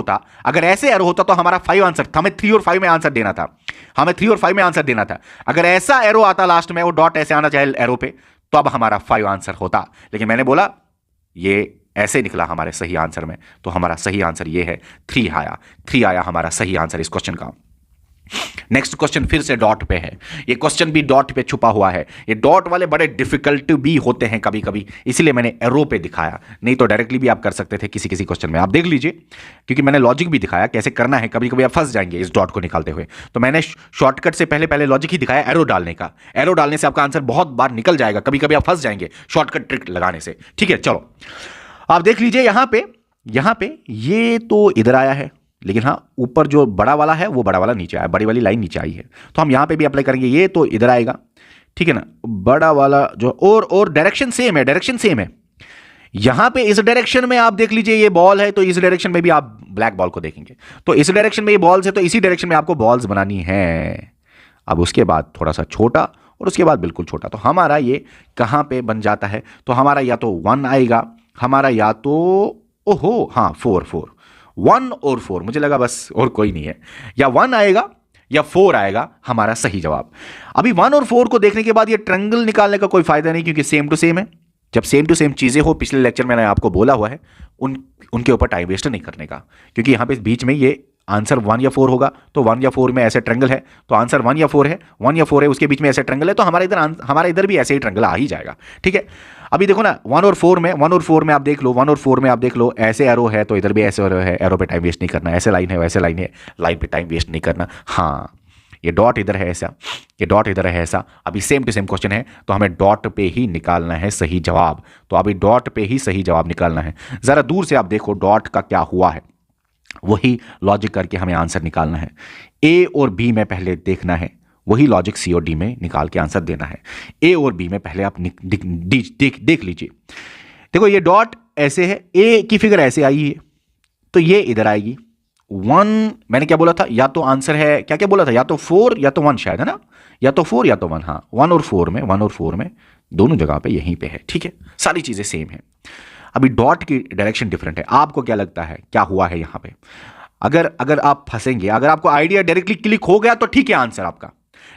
S1: होता तो हमारा 5 आंसर था, हमें 3 और 5 में आंसर देना था, हमें 3 और 5 में आंसर देना था। अगर ऐसा एरो आता लास्ट में, वो डॉट ऐसे आना चाहिए एरो पे, तो अब हमारा 5 आंसर होता, लेकिन मैंने बोला ये ऐसे निकला हमारे सही आंसर में, तो हमारा सही आंसर ये है 3 आया, 3 आया हमारा सही आंसर इस क्वेश्चन का। नेक्स्ट क्वेश्चन फिर से डॉट पे है, ये क्वेश्चन भी डॉट पे छुपा हुआ है। ये डॉट वाले बड़े डिफिकल्ट भी होते हैं कभी कभी, इसीलिए मैंने एरो पे दिखाया, नहीं तो डायरेक्टली भी आप कर सकते थे किसी किसी क्वेश्चन में। आप देख लीजिए, क्योंकि मैंने लॉजिक भी दिखाया कैसे करना है, कभी कभी आप फंस जाएंगे इस डॉट को निकालते हुए, तो मैंने शॉर्टकट से पहले पहले लॉजिक ही दिखाया एरो डालने का। एरो डालने से आपका आंसर बहुत बार निकल जाएगा, कभी कभी आप फंस जाएंगे शॉर्टकट ट्रिक लगाने से। ठीक है, चलो आप देख लीजिए यहां पे ये तो इधर आया है, लेकिन हाँ ऊपर जो बड़ा वाला है वो बड़ा वाला नीचे आया, बड़ी वाली लाइन नीचे आई है, तो हम यहां पे भी अप्लाई करेंगे, ये तो इधर आएगा, ठीक है ना, बड़ा वाला जो और डायरेक्शन सेम है, यहां पे इस डायरेक्शन में आप देख लीजिए ये बॉल है, तो इस डायरेक्शन में भी आप ब्लैक बॉल को देखेंगे, तो इस डायरेक्शन में ये बॉल्स है, तो इसी डायरेक्शन में आपको बॉल्स बनानी है। अब उसके बाद थोड़ा सा छोटा और उसके बाद बिल्कुल छोटा, तो हमारा ये कहां पे बन जाता है, तो हमारा या तो 1 आएगा, हमारा या तो ओहो हाँ 4 1 और 4, मुझे लगा बस और कोई नहीं है, या 1 आएगा या 4 आएगा हमारा सही जवाब। अभी 1 और 4 को देखने के बाद ये ट्रायंगल निकालने का कोई फायदा नहीं, क्योंकि सेम टू सेम है। जब सेम टू सेम चीजें हो, पिछले लेक्चर में मैंने आपको बोला हुआ है उनके ऊपर टाइम वेस्ट नहीं करने का, क्योंकि यहां पे बीच में ये आंसर 1 या 4 होगा, तो 1 या 4 में ऐसे ट्रायंगल है, तो आंसर 1 या 4 है, 1 या 4 है, उसके बीच में ऐसे ट्रायंगल है, तो हमारा इधर भी ऐसे ही ट्रायंगल आ ही जाएगा। ठीक है, अभी देखो ना 1 और 4 में आप देख लो, 1 और 4 में आप देख लो, ऐसे एरो है तो इधर भी ऐसे एरो है, एरो पे टाइम वेस्ट नहीं करना, ऐसे लाइन है वैसे लाइन है, लाइन पे टाइम वेस्ट नहीं करना। हाँ ये डॉट इधर है ऐसा, ये डॉट इधर है ऐसा, अभी सेम टू सेम क्वेश्चन है, तो हमें डॉट पे ही निकालना है सही जवाब, तो अभी डॉट पे ही सही जवाब निकालना है। जरा दूर से आप देखो डॉट का क्या हुआ है, वही लॉजिक करके हमें आंसर निकालना है। ए और बी में पहले देखना है, वही लॉजिक सी और डी में निकाल के आंसर देना है। ए और बी में पहले आप देख लीजिए, देखो ये डॉट ऐसे है, ए की फिगर ऐसे आई है, तो ये इधर आएगी 1, मैंने क्या बोला था, या तो आंसर है क्या क्या बोला था, या तो 4 या तो 1 शायद, है ना, या तो 4 या तो 1, हाँ 1 और 4 में दोनों जगह पे यहीं पे है। ठीक है, सारी चीजें सेम है, अभी डॉट की डायरेक्शन डिफरेंट है। आपको क्या लगता है क्या हुआ है यहां पे? अगर आप फंसेंगे, अगर आपको आइडिया डायरेक्टली क्लिक हो गया तो ठीक है आंसर आपका,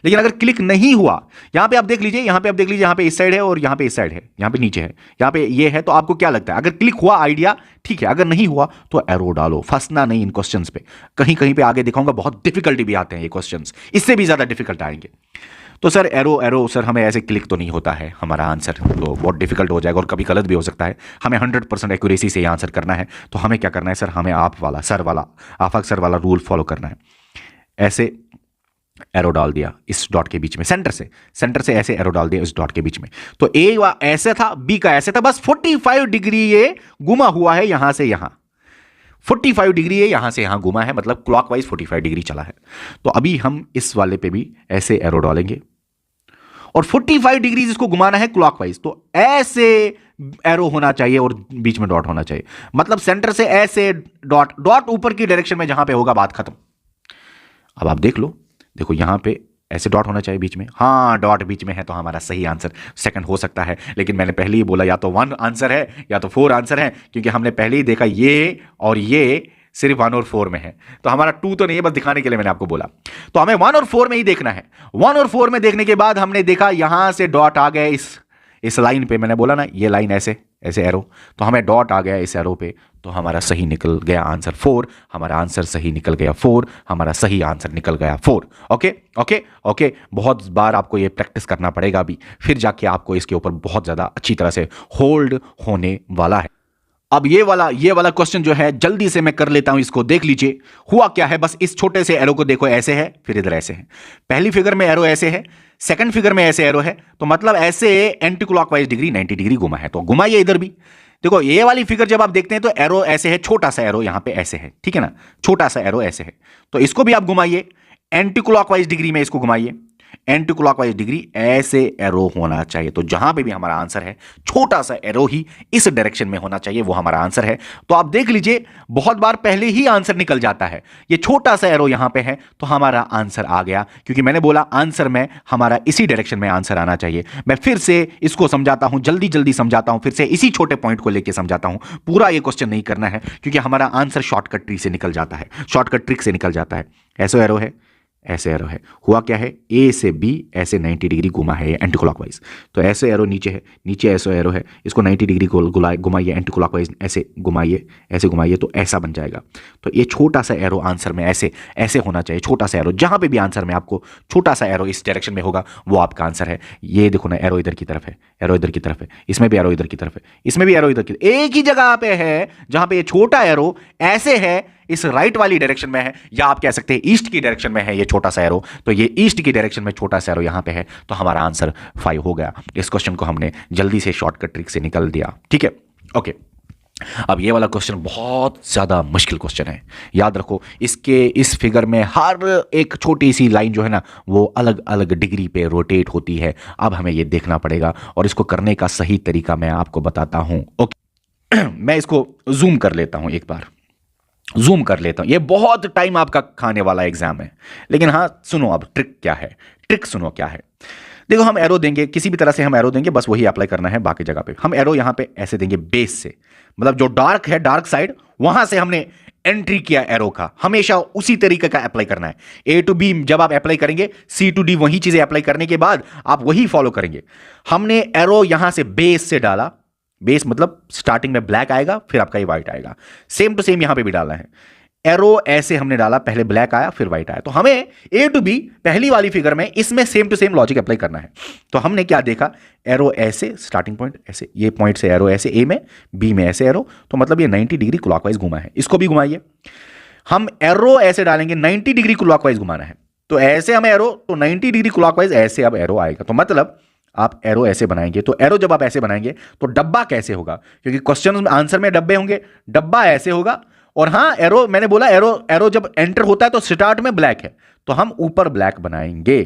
S1: लेकिन अगर क्लिक नहीं हुआ, यहां पे आप देख लीजिए, यहां पे इस साइड है और यहां पे इस साइड है, यहां पे नीचे है, यहां पे ये है, तो आपको क्या लगता है अगर क्लिक हुआ आइडिया ठीक है, अगर नहीं हुआ तो एरो डालो, फंसना नहीं इन क्वेश्चंस पे। कहीं कहीं पे आगे दिखाऊंगा बहुत डिफिकल्टी भी आते हैं ये क्वेश्चंस, इससे भी ज्यादा डिफिकल्ट आएंगे। तो सर एरो सर हमें ऐसे क्लिक तो नहीं होता है, हमारा आंसर तो बहुत डिफिकल्ट हो जाएगा और कभी गलत भी हो सकता है। हमें 100% एक्यूरेसी से ये आंसर करना है, तो हमें क्या करना है सर, हमें आफाक सर वाला रूल फॉलो करना है। ऐसे एरो डाल दिया इस डॉट के बीच में, सेंटर से ऐसे एरो डाल दिया इस डॉट के बीच में, तो ए ऐसे था, बी का ऐसे था, बस 45 डिग्री ये गुमा हुआ है, यहां से यहां 45 डिग्री ये यहां से यहां घुमा है, मतलब क्लॉकवाइज 45 डिग्री चला है। तो अभी हम इस वाले पे भी ऐसे एरो डालेंगे और 45 डिग्री इसको घुमाना है क्लॉकवाइज, तो ऐसे एरो होना चाहिए और बीच में डॉट होना चाहिए, मतलब सेंटर से ऐसे डॉट ऊपर की डायरेक्शन में जहां पे होगा, बात खत्म। अब आप देख लो, देखो यहां पे ऐसे डॉट होना चाहिए बीच में, हाँ डॉट बीच में है, तो हमारा सही आंसर सेकंड हो सकता है। लेकिन मैंने पहले ही बोला या तो 1 आंसर है या तो 4 आंसर है, क्योंकि हमने पहले ही देखा ये और ये सिर्फ 1 और 4 में है, तो हमारा 2 तो नहीं है, बस दिखाने के लिए मैंने आपको बोला। तो हमें 1 और 4 में ही देखना है। 1 और 4 में देखने के बाद हमने देखा यहां से डॉट आ गए इस लाइन पे, मैंने बोला ना ये लाइन ऐसे एरो, तो हमें डॉट आ गया इस एरो पे, तो हमारा सही निकल गया आंसर 4, हमारा आंसर सही निकल गया 4, हमारा सही आंसर निकल गया 4। ओके ओके ओके, बहुत बार आपको ये प्रैक्टिस करना पड़ेगा अभी, फिर जाके आपको इसके ऊपर बहुत ज़्यादा अच्छी तरह से होल्ड होने वाला है। अब ये वाला क्वेश्चन जो है जल्दी से मैं कर लेता हूं, इसको देख लीजिए। हुआ क्या है, बस इस छोटे से एरो को देखो, ऐसे है फिर इधर ऐसे है। पहली फिगर में एरो ऐसे है, सेकंड फिगर में ऐसे एरो है, तो मतलब ऐसे एंटी क्लॉकवाइज डिग्री 90 डिग्री घुमा है। तो घुमाइए इधर भी। देखो ये वाली फिगर जब आप देखते हैं तो एरो ऐसे है, छोटा सा एरो यहां पे ऐसे है, ठीक है ना, छोटा सा एरो ऐसे है। तो इसको भी आप घुमाइए एंटी क्लॉकवाइज डिग्री में, इसको घुमाइए एंटी क्लॉकवाइज डिग्री, ऐसे एरो होना चाहिए। तो जहां पे भी हमारा आंसर है, छोटा सा एरो ही इस डायरेक्शन में होना चाहिए, वो हमारा आंसर है। तो आप देख लीजिए बहुत बार पहले ही आंसर निकल जाता है। ये छोटा सा एरो यहां पे है तो हमारा आंसर आ गया, क्योंकि मैंने बोला आंसर में हमारा इसी डायरेक्शन में आंसर आना चाहिए। मैं फिर से इसको समझाता हूं, जल्दी जल्दी समझाता हूं, फिर से इसी छोटे पॉइंट को लेकर समझाता हूं। पूरा ये क्वेश्चन नहीं करना है क्योंकि हमारा आंसर शॉर्टकट ट्री से निकल जाता है, शॉर्टकट ट्रिक से निकल जाता है। ऐसे एरो है, ऐसे एरो है, हुआ क्या है, ए से बी ऐसे 90 डिग्री घुमा है एंटी क्लॉकवाइज। तो ऐसे एरो नीचे है, नीचे ऐसे एरो है, इसको 90 डिग्री घुमाइए एंटी क्लॉकवाइज, ऐसे घुमाइए, ऐसे घुमाइए तो ऐसा बन जाएगा। तो ये छोटा सा एरो आंसर में ऐसे ऐसे होना चाहिए, छोटा सा एरो। जहां पे भी आंसर में आपको छोटा सा एरो इस डायरेक्शन में होगा वो आपका आंसर है। ये देखो ना, एरो इधर की तरफ है, एरो इधर की तरफ है, इसमें भी एरो इधर की तरफ है, इसमें भी एरो इधर की, एक ही जगह पे है जहां पे ये छोटा एरो ऐसे है, इस राइट वाली डायरेक्शन में है, या आप कह सकते हैं ईस्ट की डायरेक्शन में है ये छोटा सा एरो। तो ये ईस्ट की डायरेक्शन में छोटा सा एरो यहां पे है, तो हमारा आंसर 5 हो गया। इस क्वेश्चन को हमने जल्दी से शॉर्टकट ट्रिक से निकल दिया, ठीक है, ओके। अब ये वाला क्वेश्चन बहुत ज्यादा मुश्किल क्वेश्चन है, याद रखो। इसके इस फिगर में हर एक छोटी सी लाइन जो है ना वो अलग अलग डिग्री पे रोटेट होती है। अब हमें ये देखना पड़ेगा और इसको करने का सही तरीका मैं आपको बताता हूं, ओके। मैं इसको जूम कर लेता हूं, एक बार जूम कर लेता हूं। ये बहुत टाइम आपका खाने वाला एग्जाम है, लेकिन हाँ सुनो, अब ट्रिक क्या है, ट्रिक सुनो क्या है। देखो हम एरो देंगे, किसी भी तरह से हम एरो देंगे, बस वही अप्लाई करना है बाकी जगह पे। हम एरो यहां पे ऐसे देंगे बेस से, मतलब जो डार्क है, डार्क साइड, वहां से हमने एंट्री किया एरो का, हमेशा उसी तरीके का अप्लाई करना है। ए टू बी जब आप अप्लाई करेंगे, सी टू डी वही चीजें अप्लाई करने के बाद आप वही फॉलो करेंगे। हमने एरो यहां से बेस से डाला, बेस मतलब स्टार्टिंग में ब्लैक आएगा फिर आपका ये व्हाइट आएगा, सेम टू सेम यहां पे भी डालना है। एरो ऐसे हमने डाला, पहले ब्लैक आया फिर व्हाइट आया। तो हमें ए टू बी पहली वाली फिगर में इसमें same to same logic apply करना है। तो हमने क्या देखा, एरो ऐसे, स्टार्टिंग पॉइंट ऐसे, ये पॉइंट से एरो ऐसे, ए में, बी में ऐसे एरो, तो मतलब ये 90 डिग्री क्लॉकवाइज घुमा है। इसको भी घुमाइए, हम एरो ऐसे डालेंगे, 90 डिग्री क्लॉकवाइज घुमाना है। तो ऐसे हम एरो, तो 90 डिग्री क्लॉकवाइज ऐसे अब एरो आएगा। तो मतलब आप एरो ऐसे बनाएंगे, तो एरो जब आप ऐसे बनाएंगे तो डब्बा कैसे होगा, क्योंकि क्वेश्चन आंसर में डब्बे होंगे, डब्बा ऐसे होगा। और हां एरो, मैंने बोला एरो, एरो जब एंटर होता है तो स्टार्ट में ब्लैक है, तो हम ऊपर ब्लैक बनाएंगे।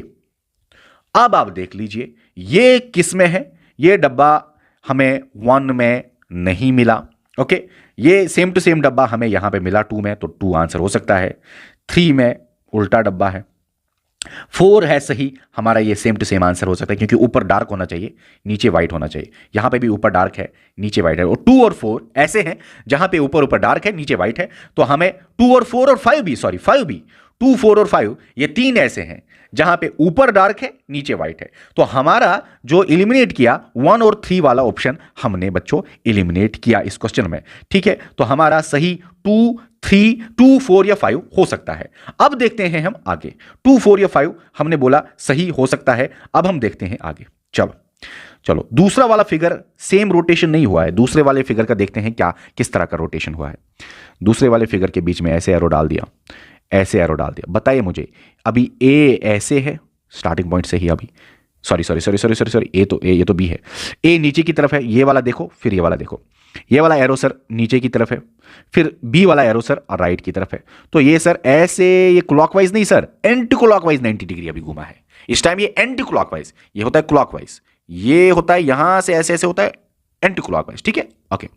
S1: अब आप देख लीजिए ये किस में है, ये डब्बा हमें 1 में नहीं मिला, ओके। ये सेम टू सेम डब्बा हमें यहां पे मिला 2 में, तो 2 आंसर हो सकता है। 3 में उल्टा डब्बा है, 4 है सही, हमारा ये सेम टू सेम आंसर हो सकता है, क्योंकि ऊपर डार्क होना चाहिए नीचे व्हाइट होना चाहिए। यहां पे भी ऊपर डार्क है नीचे व्हाइट है, और 2 और 4 ऐसे हैं जहां पे ऊपर ऊपर डार्क है नीचे व्हाइट है। तो हमें 2 और 4 और 5 भी, सॉरी 5 भी, 2, 4 और 5 ये 3 ऐसे हैं जहां पे ऊपर डार्क है नीचे व्हाइट है। तो हमारा जो इलिमिनेट किया 1 और 3 वाला ऑप्शन हमने बच्चों इलिमिनेट किया इस क्वेश्चन में, ठीक है। तो हमारा सही 2, 3, 2, 4 या 5 हो सकता है। अब देखते हैं हम आगे, 2, 4 या 5 हमने बोला सही हो सकता है। अब हम देखते हैं आगे, चलो चलो दूसरा वाला फिगर सेम रोटेशन नहीं हुआ है, दूसरे वाले फिगर का देखते हैं क्या किस तरह का रोटेशन हुआ है। दूसरे वाले फिगर के बीच में ऐसे एरो डाल दिया, ऐसे एरो डाल दिया। बताइए मुझे, अभी ए ऐसे है स्टार्टिंग पॉइंट से ही, अभी sorry sorry sorry sorry sorry sorry, ए तो ए, ये तो बी है, ए नीचे की तरफ है, ये वाला देखो फिर ये वाला देखो, ये वाला एरो सर नीचे की तरफ है, फिर बी वाला एरो सर राइट की तरफ है। तो ये सर ऐसे, ये क्लॉकवाइज नहीं सर, एंटी क्लॉकवाइज 90 डिग्री अभी घुमा है। इस टाइम ये एंटी क्लॉकवाइज, ये होता है क्लॉकवाइज, ये होता है यहां से ऐसे ऐसे होता है एंटी क्लॉकवाइज, ठीक है, ओके।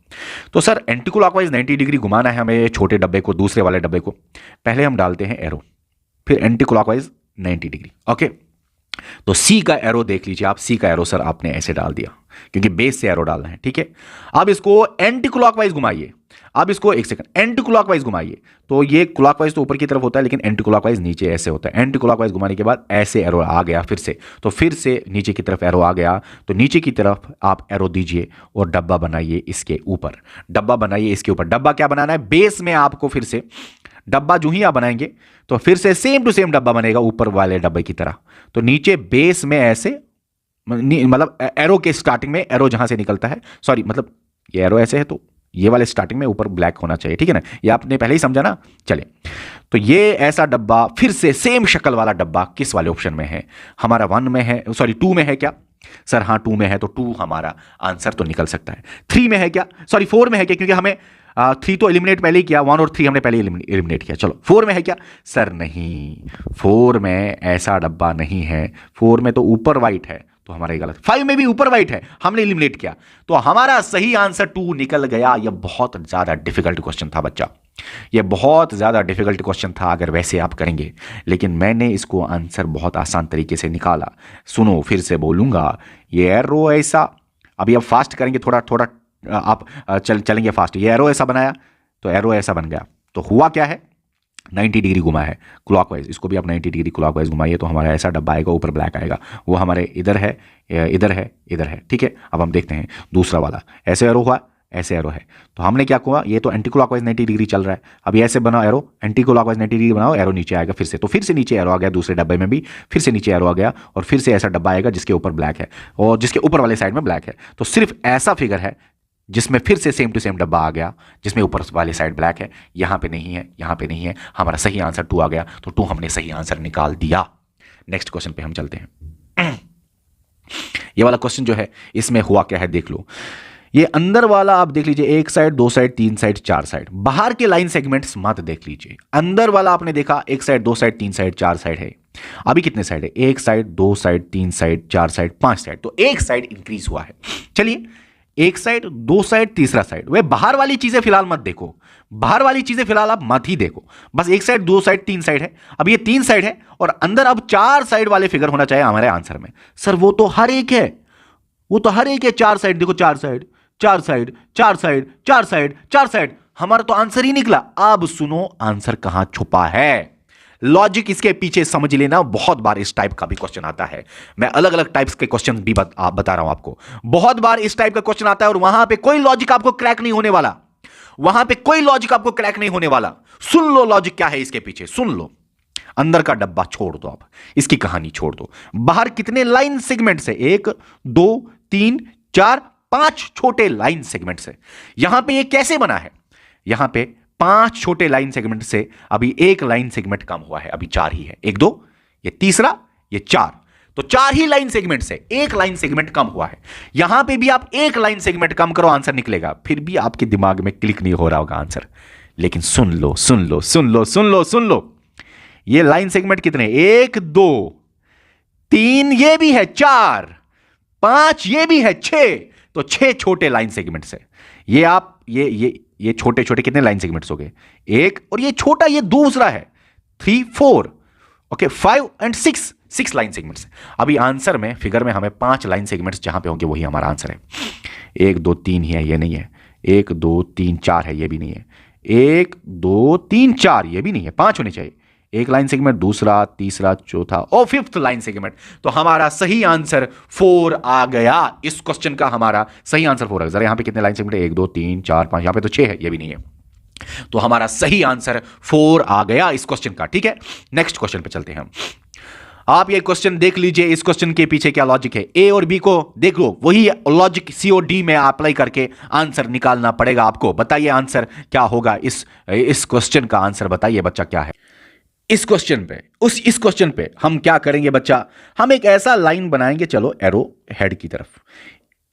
S1: तो सर एंटी क्लॉकवाइज 90 डिग्री घुमाना है हमें छोटे डब्बे को, दूसरे वाले डब्बे को। पहले हम डालते हैं एरो, फिर एंटी क्लॉकवाइज 90 डिग्री, ओके। तो सी का एरो देख लीजिए आप, सी का एरो सर आपने ऐसे डाल दिया क्योंकि बेस से एरो डालना है, ठीक है। अब इसको एंटी क्लॉकवाइज घुमाइए, अब इसको एक सेकंड एंटी क्लॉकवाइज घुमाइए। तो ये क्लॉकवाइज तो ऊपर की तरफ होता है, लेकिन एंटी क्लॉकवाइज नीचे ऐसे होता है। एंटी क्लॉकवाइज घुमाने के बाद ऐसे एरो आ गया फिर से, तो फिर से नीचे की तरफ एरो आ गया, तो नीचे की तरफ आप एरो दीजिए और डब्बा बनाइए इसके ऊपर, डब्बा बनाइए इसके ऊपर। डब्बा क्या बनाना है, बेस में आपको फिर से डब्बा जो ही आप बनाएंगे तो फिर से सेम टू सेम डब्बा बनेगा ऊपर वाले डब्बे की तरह। तो नीचे बेस में ऐसे, मतलब एरो के स्टार्टिंग में एरो जहां से निकलता है, सॉरी मतलब ये एरो ऐसे है तो ये वाले स्टार्टिंग में ऊपर ब्लैक होना चाहिए, ठीक है ना, ये आपने पहले ही समझा ना। चलिए, तो ये ऐसा डब्बा, फिर से सेम शक्ल वाला डब्बा किस वाले ऑप्शन में है? हमारा 1 में है, सॉरी 2 में है क्या सर? हाँ 2 में है, तो 2 हमारा आंसर तो निकल सकता है। 3 में है क्या, सॉरी 4 में है क्या, क्योंकि हमें 3 तो एलिमिनेट पहले ही किया, 1 और 3 हमने पहले एलिमिनेट किया। चलो 4 में है क्या सर? नहीं, 4 में ऐसा डब्बा नहीं है, 4 में तो ऊपर वाइट है, तो हमारा ये गलत। 5 में भी ऊपर वाइट है, हमने एलिमिनेट किया, तो हमारा सही आंसर 2 निकल गया। यह बहुत ज्यादा डिफिकल्ट क्वेश्चन था बच्चा, यह बहुत ज्यादा डिफिकल्ट क्वेश्चन था अगर वैसे आप करेंगे, लेकिन मैंने इसको आंसर बहुत आसान तरीके से निकाला। सुनो, फिर से बोलूंगा, ये एरो ऐसा, अभी अब फास्ट करेंगे, थोड़ा थोड़ा आप चलेंगे फास्ट। ये एरो ऐसा बनाया, तो एरो ऐसा बन गया, तो हुआ क्या है, 90 डिग्री घुमा है क्लॉकवाइज, इसको भी आप 90 डिग्री क्लॉकवाइज घुमाइए, तो हमारा ऐसा डब्बा आएगा, ऊपर ब्लैक आएगा, वो हमारे इधर है, इधर है, इधर है, ठीक है। अब हम देखते हैं दूसरा वाला, ऐसे एरो हुआ, ऐसे एरो है, तो हमने क्या किया, ये तो एंटी क्लॉकवाइज 90 डिग्री चल रहा है, अब ऐसे बनाओ एरो, एंटी क्लॉकवाइज 90 डिग्री बनाओ, एरो नीचे आएगा फिर से, तो फिर से नीचे एरो आ गया, दूसरे डब्बे में भी फिर से नीचे एरो आ गया, और फिर से ऐसा डब्बा आएगा जिसके ऊपर ब्लैक है और जिसके ऊपर वाले साइड में ब्लैक है। तो सिर्फ ऐसा फिगर है जिसमें फिर से सेम टू सेम डब्बा आ गया, जिसमें ऊपर वाले साइड ब्लैक है, यहां पे नहीं है, यहां पे नहीं है, हमारा सही आंसर 2 आ गया, तो 2 हमने सही आंसर निकाल दिया। नेक्स्ट क्वेश्चन पे हम चलते हैं। ये वाला क्वेश्चन जो है, इसमें हुआ क्या है देख लो। ये अंदर वाला आप देख लीजिए, 1 साइड 2 साइड 3 साइड 4 साइड, बाहर के लाइन सेगमेंट्स मत देख लीजिए। अंदर वाला आपने देखा 1 साइड 2 साइड 3 साइड 4 साइड है, अभी कितने साइड है, 1 side 2 side 3 side 4 side 5 side, तो 1 साइड इंक्रीज हुआ है। चलिए 1 साइड 2 साइड तीसरा साइड, वे बाहर वाली चीजें फिलहाल मत देखो, बाहर वाली चीजें फिलहाल आप मत ही देखो, बस 1 साइड 2 साइड 3 साइड है, अब ये 3 साइड है और अंदर अब 4 साइड वाले फिगर होना चाहिए हमारे आंसर में। सर वो तो हर एक है, वो तो हर एक है, 4 साइड देखो, 4 side 4 side 4 side 4 side 4 side, हमारा तो आंसर ही निकला। अब सुनो आंसर कहां छुपा है, लॉजिक इसके पीछे समझ लेना। बहुत बार इस टाइप का भी क्वेश्चन आता है, मैं अलग अलग टाइप्स के क्वेश्चन भी बता रहा हूं आपको, बहुत बार इस टाइप का क्वेश्चन आता है और वहां पे कोई लॉजिक आपको क्रैक नहीं होने वाला, वहां पे कोई लॉजिक आपको क्रैक नहीं होने वाला। सुन लो लॉजिक क्या है इसके पीछे, सुन लो। अंदर का डब्बा छोड़ दो, आप इसकी कहानी छोड़ दो, बाहर कितने लाइन सेगमेंट्स है, 1 2 3 4 5 छोटे लाइन सेगमेंट्स है। यहां पे ये कैसे बना है, यहां पे 5 छोटे लाइन सेगमेंट से अभी एक लाइन सेगमेंट कम हुआ है, अभी 4 ही है, 1 2 ये तीसरा ये 4, तो 4 ही लाइन सेगमेंट से एक लाइन सेगमेंट कम हुआ है। यहां पे भी आप एक लाइन सेगमेंट कम करो, आंसर निकलेगा, फिर भी आपके दिमाग में क्लिक नहीं हो रहा होगा आंसर। लेकिन सुन लो सुन लो सुन लो सुन लो सुन लो, ये लाइन सेगमेंट कितने, 1 2 3 ये भी है, 4 5 ये भी है, 6, तो 6 छोटे लाइन सेगमेंट्स है। ये आप ये छोटे छोटे कितने लाइन सेगमेंट्स हो गए, 1 और ये छोटा ये दूसरा है 3 4 ओके 5 एंड 6 लाइन सेगमेंट्स है। अभी आंसर में फिगर में हमें 5 लाइन सेगमेंट्स जहां पे होंगे वही हमारा आंसर है। 1 2 3 ही है, ये नहीं है, 1 2 3 4 है, ये भी नहीं है, 1 2 3 4 ये भी नहीं है, 5 होने चाहिए, एक लाइन सेगमेंट दूसरा तीसरा चौथा और 5th लाइन सेगमेंट, तो हमारा सही आंसर 4 आ गया। इस क्वेश्चन का हमारा सही आंसर 4 है। जरा यहां पे कितने लाइन सेगमेंट है, 1 2 3 4 5, यहां पे तो 6 है, ये भी नहीं है, तो हमारा सही आंसर 4 आ गया इस क्वेश्चन का। ठीक है, नेक्स्ट क्वेश्चन पे चलते हैं हम। आप ये क्वेश्चन देख लीजिए, इस क्वेश्चन के पीछे क्या लॉजिक है, ए और बी को देख लो, वही लॉजिक सी और डी में अप्लाई करके आंसर निकालना पड़ेगा आपको। बताइए आंसर क्या होगा, इस क्वेश्चन का आंसर बताइए बच्चा क्या है। इस क्वेश्चन पे हम क्या करेंगे बच्चा, हम एक ऐसा लाइन बनाएंगे, चलो एरो हेड की तरफ,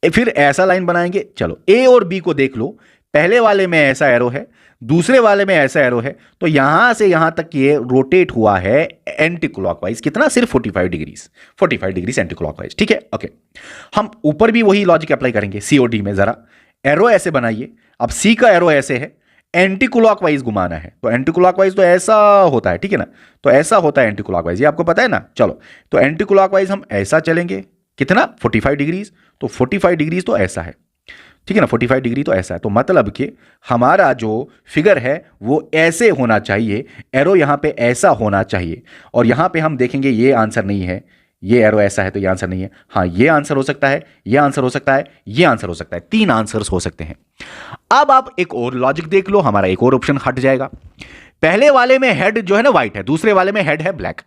S1: फिर ऐसा लाइन बनाएंगे, चलो ए और बी को देख लो, पहले वाले में ऐसा एरो है, दूसरे वाले में ऐसा एरो है, तो यहां से यहां तक ये रोटेट हुआ है एंटी क्लॉकवाइज, कितना, सिर्फ 45 डिग्री एंटी क्लॉकवाइज। ठीक है, ओके, हम ऊपर भी वही लॉजिक अप्लाई करेंगे सी और डी में। जरा एरो ऐसे बनाइए, अब सी का एरो ऐसे है, एंटी क्लॉकवाइज घुमाना है, तो एंटी क्लॉकवाइज तो ऐसा होता है, ठीक है ना, तो ऐसा होता है एंटी क्लॉकवाइज, ये आपको पता है ना। चलो, तो एंटी क्लॉकवाइज हम ऐसा चलेंगे, कितना, 45 डिग्रीज, तो 45 डिग्रीज तो ऐसा है, ठीक है ना, 45 डिग्री तो ऐसा है, तो मतलब कि हमारा जो फिगर है वो ऐसे होना चाहिए, एरो यहां पे ऐसा होना चाहिए, और यहां पे हम देखेंगे ये आंसर नहीं है, ये एरो ऐसा है तो ये आंसर नहीं है, हाँ ये आंसर हो सकता है, ये आंसर हो सकता है, ये आंसर हो सकता है, 3 आंसर्स हो सकते हैं। अब आप एक और लॉजिक देख लो, हमारा एक और ऑप्शन हट जाएगा। पहले वाले में हेड जो है ना व्हाइट है, दूसरे वाले में हेड है ब्लैक।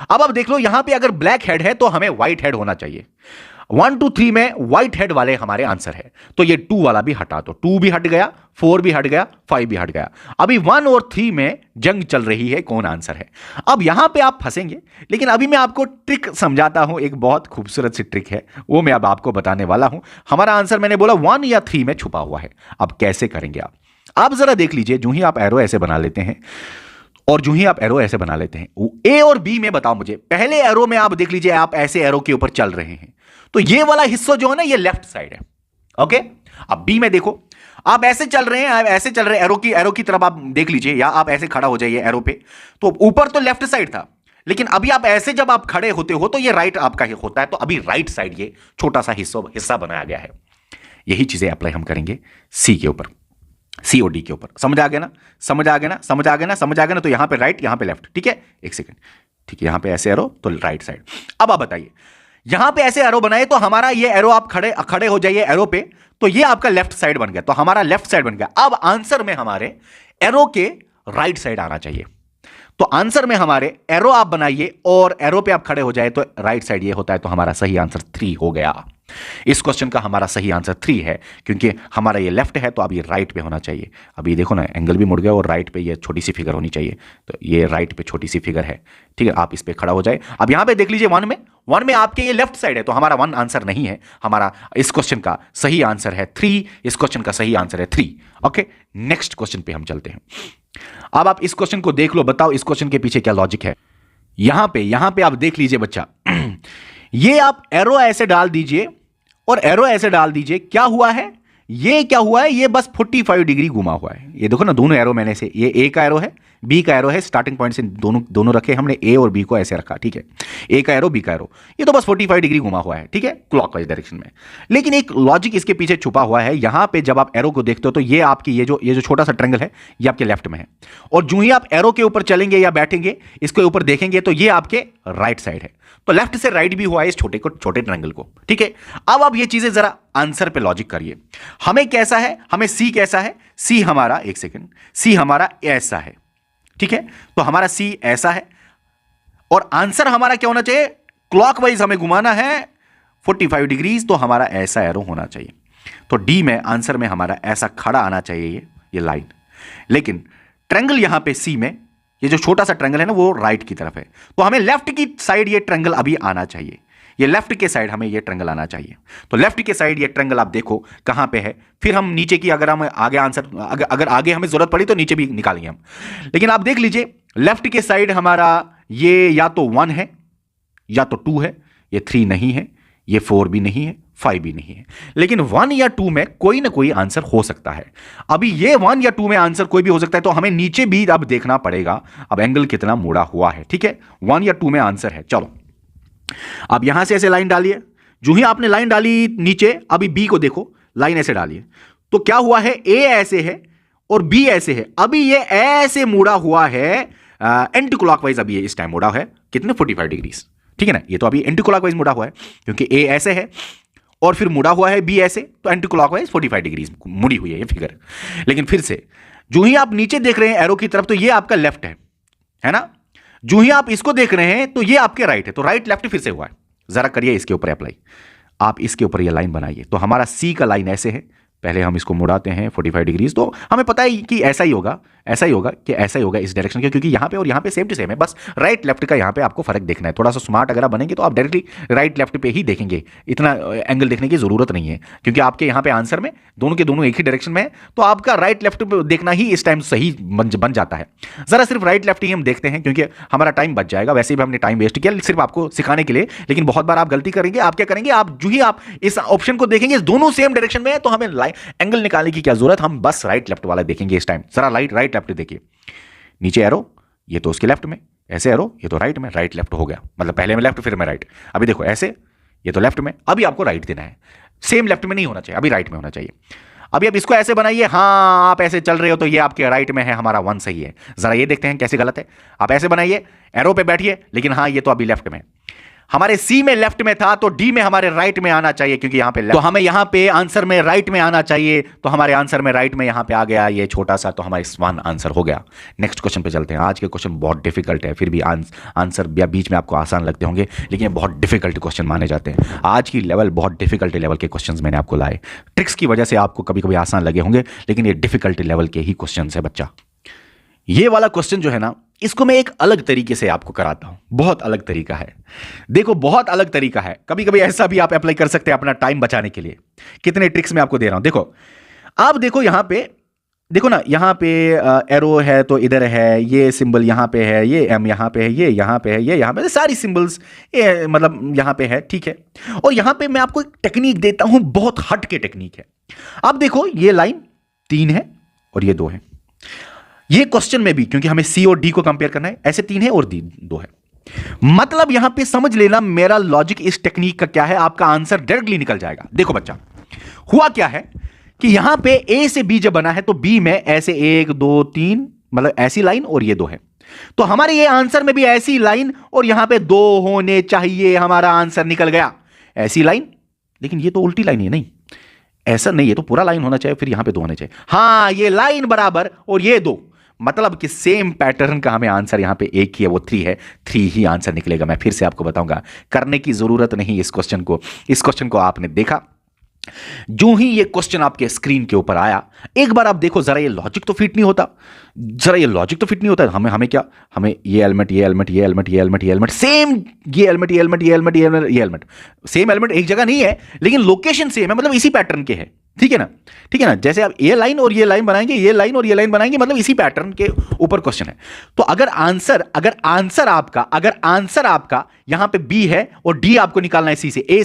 S1: अब आप देख लो, यहां पे अगर ब्लैक हेड है तो हमें व्हाइट हेड होना चाहिए, 1 2 3 में व्हाइट हेड वाले हमारे आंसर है, तो ये 2 वाला भी हटा दो, 2 भी हट गया, 4 भी हट गया, 5 भी हट गया। अभी 1 और 3 में जंग चल रही है, कौन आंसर है। अब यहां पे आप फंसेंगे, लेकिन अभी मैं आपको ट्रिक समझाता हूं, एक बहुत खूबसूरत सी ट्रिक है, वो मैं अब आपको बताने वाला हूं। हमारा आंसर मैंने बोला 1 या 3 में छुपा हुआ है। अब कैसे करेंगे आप जरा देख लीजिए। जो ही आप एरो ऐसे बना लेते हैं और जो ही आप एरो ऐसे बना लेते हैं, ए और बी में बताओ मुझे, पहले एरो में आप देख लीजिए, आप ऐसे एरो के ऊपर चल रहे हैं, तो ये वाला हिस्सा जो है ना, ये लेफ्ट साइड है। ओके, अब बी में देखो, आप ऐसे चल रहे हैं, आप ऐसे चल रहे हैं, एरो की तरफ आप देख लीजिए, या आप ऐसे खड़ा हो जाइए एरो पे, तो ऊपर तो लेफ्ट साइड था, लेकिन अभी आप ऐसे जब आप खड़े होते हो तो ये राइट आपका ही होता है, तो अभी राइट साइड ये छोटा सा हिस्सा बनाया गया है। यही चीजें अप्लाई हम करेंगे सी के ऊपर, सी और डी के ऊपर। समझ आ गया ना, समझ आ गया ना, समझ आ गया ना, समझ आ गया ना। तो यहां पे राइट, यहां पे लेफ्ट, ठीक है, एक सेकंड, ठीक है, यहां पे ऐसे एरो तो राइट साइड। अब आप बताइए, यहां पे ऐसे एरो बनाए तो हमारा ये एरो, आप खड़े हो जाइए एरो पे, तो ये आपका लेफ्ट साइड बन गया, तो हमारा लेफ्ट साइड बन गया। अब आंसर में हमारे एरो के राइट साइड आना चाहिए, तो आंसर में हमारे एरो आप बनाइए और एरो पे आप खड़े हो जाए तो राइट साइड ये होता है, तो हमारा सही आंसर 3 हो गया। इस क्वेश्चन का हमारा सही आंसर 3 है, क्योंकि हमारा ये लेफ्ट है तो अब ये राइट पे होना चाहिए। अब ये देखो ना, एंगल भी मुड़ गया और राइट पे ये छोटी सी फिगर होनी चाहिए, तो ये राइट पे छोटी सी फिगर है, ठीक है, आप इस पे खड़ा हो जाए। अब यहां पे देख लीजिए, 1 में आपके ये लेफ्ट साइड है, तो हमारा 1 आंसर नहीं है, हमारा इस क्वेश्चन का सही आंसर है 3। इस क्वेश्चन का सही आंसर है 3। ओके, नेक्स्ट क्वेश्चन पे हम चलते हैं। अब आप इस क्वेश्चन को देख लो, बताओ इस क्वेश्चन के पीछे क्या लॉजिक है। यहां पे आप देख लीजिए बच्चा, ये आप एरो ऐसे डाल दीजिए और एरो ऐसे डाल दीजिए, क्या हुआ है, ये क्या हुआ है, ये बस 45 डिग्री घुमा हुआ है। ये देखो ना, दोनों एरो मैंने से, ये ए का एरो है, बी का एरो है, स्टार्टिंग पॉइंट से दोनों रखे हमने, ए और बी को ऐसे रखा, ठीक है, ए का एरो, बी का एरो, ये तो बस 45 डिग्री घुमा हुआ है, ठीक है, क्लॉकवाइज डायरेक्शन में। लेकिन एक लॉजिक इसके पीछे छुपा हुआ है। यहां पे जब आप एरो को देखते हो तो ये आपकी ये जो छोटा सा ट्रायंगल है, ये आपके लेफ्ट में है, और जो ही आप एरो के ऊपर चलेंगे या बैठेंगे, इसके ऊपर देखेंगे तो ये आपके राइट साइड है, तो लेफ्ट से राइट भी हुआ है इस छोटे ट्रायंगल को, ठीक है। अब आप ये चीजें जरा आंसर पे लॉजिक करिए, हमें कैसा है, हमें सी कैसा है, सी हमारा, एक सेकंड, सी हमारा ऐसा है, ठीक है, तो हमारा सी ऐसा है, और आंसर हमारा क्या होना चाहिए, क्लॉकवाइज हमें घुमाना है 45 डिग्रीज, तो हमारा ऐसा एरो होना चाहिए। तो डी में आंसर में हमारा ऐसा खड़ा आना चाहिए ये लाइन, लेकिन ट्रायंगल यहां पे सी में ये जो छोटा सा ट्रायंगल है ना, वो राइट की तरफ है, तो हमें लेफ्ट की साइड ये ट्रायंगल अभी आना चाहिए, ये लेफ्ट के साइड हमें ये ट्रायंगल आना चाहिए। तो लेफ्ट के साइड ये ट्रायंगल आप देखो कहां पे है, फिर हम नीचे की, अगर हम आगे आंसर, अगर आगे हमें जरूरत पड़ी तो नीचे भी निकालेंगे हम, लेकिन आप देख लीजिए लेफ्ट के साइड हमारा ये या तो 1 है या तो 2 है, ये 3 नहीं है, ये 4 भी नहीं है, 5 भी नहीं है, लेकिन 1 या 2 में कोई ना कोई आंसर हो सकता है। अभी ये 1 या 2 में आंसर कोई भी हो सकता है, तो हमें नीचे भी अब देखना पड़ेगा, अब एंगल कितना मुड़ा हुआ है, ठीक है, 1 या 2 में आंसर है। चलो आप यहां से ऐसे लाइन डालिए, जो ही आपने लाइन डाली नीचे, अभी बी को देखो, लाइन ऐसे डालिए, तो क्या हुआ है, ए ऐसे है और बी ऐसे है, अभी ये ऐसे मुड़ा हुआ है एंटी क्लॉकवाइज, अभी ये इस टाइम मुड़ा है कितने 45 डिग्री, ठीक है ना, ये तो अभी एंटी क्लॉकवाइज मुड़ा हुआ है, क्योंकि ए ऐसे है और फिर मुड़ा हुआ है बी ऐसे, तो एंटी क्लॉकवाइज 45 डिग्री मुड़ी हुई है ये फिगर। लेकिन फिर से जो ही आप नीचे देख रहे हैं एरो की तरफ, तो ये आपका लेफ्ट है ना, जो ही आप इसको देख रहे हैं तो ये आपके राइट है, तो राइट लेफ्ट फिर से हुआ है। जरा करिए इसके ऊपर अप्लाई, आप इसके ऊपर ये लाइन बनाइए, तो हमारा सी का लाइन ऐसे है, पहले हम इसको मुड़ाते हैं 45 डिग्रीज, तो हमें पता है कि ऐसा ही होगा कि ऐसा ही होगा इस डायरेक्शन के, क्योंकि यहां पे और यहां पे सेम टू सेम है, बस राइट लेफ्ट का यहां पे आपको फर्क देखना है। थोड़ा सा स्मार्ट अगर आप बनेंगे तो आप डायरेक्टली राइट लेफ्ट पे ही देखेंगे, इतना एंगल देखने की जरूरत नहीं है, क्योंकि आपके यहां पे आंसर में दोनों के दोनों एक ही डायरेक्शन में है, तो आपका राइट लेफ्ट पे देखना ही इस टाइम सही बन जाता है। जरा सिर्फ राइट लेफ्ट ही हम देखते हैं, क्योंकि हमारा टाइम बच जाएगा, वैसे भी हमने टाइम वेस्ट किया सिर्फ आपको सिखाने के लिए, लेकिन बहुत बार आप गलती करेंगे। आप क्या करेंगे, आप जो ही आप इस ऑप्शन को देखेंगे दोनों सेम डायरेक्शन में है, तो हमें एंगल निकालने की क्या जरूरत, हम बस राइट लेफ्ट वाला देखेंगे इस टाइम। जरा राइट लेफ्ट देखिए, नीचे एरो, ये तो उसके लेफ्ट में, ऐसे एरो, ये तो राइट में, राइट लेफ्ट हो गया, मतलब पहले में लेफ्ट फिर में राइट। अभी देखो ऐसे, ये तो लेफ्ट में, अभी आपको राइट देना है, सेम लेफ्ट में नहीं होना चाहिए, अभी राइट में होना चाहिए। अभी आप इसको ऐसे बनाइए, हाँ आप ऐसे चल रहे हो तो ये आपके राइट में है, हमारा 1 सही है। जरा ये देखते हैं कैसे गलत है, आप ऐसे बनाइए, एरो पे बैठिए, लेकिन हाँ ये तो अभी लेफ्ट में है। हमारे सी में लेफ्ट में था तो डी में हमारे राइट में आना चाहिए, क्योंकि यहां पे तो हमें यहां पे आंसर में राइट में आना चाहिए, तो हमारे आंसर में राइट में यहां पे आ गया ये छोटा सा, तो हमारा वन आंसर हो गया। नेक्स्ट क्वेश्चन पे चलते हैं। आज के क्वेश्चन बहुत डिफिकल्ट है, फिर भी आंसर या बीच में आपको आसान लगते होंगे, लेकिन ये बहुत डिफिकल्ट क्वेश्चन माने जाते हैं। आज की लेवल बहुत डिफिकल्ट लेवल के क्वेश्चन मैंने आपको लाए। ट्रिक्स की वजह से आपको कभी कभी आसान लगे होंगे, लेकिन ये डिफिकल्ट लेवल के ही क्वेश्चन है बच्चा। ये वाला क्वेश्चन जो है ना, इसको मैं एक अलग तरीके से आपको कराता हूं, बहुत अलग तरीका है। देखो बहुत अलग तरीका है, कभी कभी ऐसा भी आप अप्लाई कर सकते हैं अपना टाइम बचाने के लिए। कितने ट्रिक्स मैं आपको दे रहा हूं, देखो आप देखो यहां पे, देखो ना यहां पे एरो है तो इधर है, ये सिंबल यहां पे है, ये एम यहां पे है, ये यहां पे है, ये यहां पे, सारी सिंबल्स मतलब यहां पे है, ठीक है। और यहां पे मैं आपको एक टेक्निक देता हूं, बहुत हट के टेक्निक है। अब देखो ये लाइन 3 है और ये 2 है। ये क्वेश्चन में भी, क्योंकि हमें सी और डी को कंपेयर करना है, ऐसे 3 है और 2 है। मतलब यहां पे समझ लेना मेरा लॉजिक इस टेक्निक का क्या है, आपका आंसर डायरेक्टली निकल जाएगा। देखो बच्चा, हुआ क्या है कि यहां पे ए से बी जब बना है तो बी में ऐसे 1 2 3 मतलब ऐसी लाइन और ये 2 है, तो हमारे ये आंसर में भी ऐसी लाइन और यहां पे 2 होने चाहिए, हमारा आंसर निकल गया। ऐसी लाइन, लेकिन ये तो उल्टी लाइन है, नहीं ऐसा नहीं है, तो पूरा लाइन होना चाहिए, फिर यहां पे 2 होने चाहिए। हां ये लाइन बराबर और ये 2, मतलब कि सेम पैटर्न का हमें आंसर यहां पे एक ही है, वो 3 है, 3 ही आंसर निकलेगा। मैं फिर से आपको बताऊंगा, करने की जरूरत नहीं इस क्वेश्चन को आपने देखा, जो ही ये क्वेश्चन आपके स्क्रीन के ऊपर आया, एक बार आप देखो जरा, ये लॉजिक तो फिट नहीं होता, जरा ये लॉजिक तो फिट नहीं होता। हमें क्या, हमें ये एलिमेंट ये एलिमेंट ये एलिमेंट ये एलिमेंट ये एलिमेंट सेम, ये एलिमेंट ये एलिमेंट ये एलिमेंट ये एलिमेंट ये एलिमेंट सेम एलिमेंट एक जगह नहीं है, लेकिन लोकेशन सेम है, मतलब इसी पैटर्न के है, ठीक है ना, ठीक है ना। जैसे आप ये लाइन और ये लाइन बनाएंगे, ये लाइन और ये लाइन बनाएंगे, मतलब इसी पैटर्न के ऊपर क्वेश्चन है। तो अगर आंसर आपका यहां पे बी है और डी आपको निकालना है सी से, ए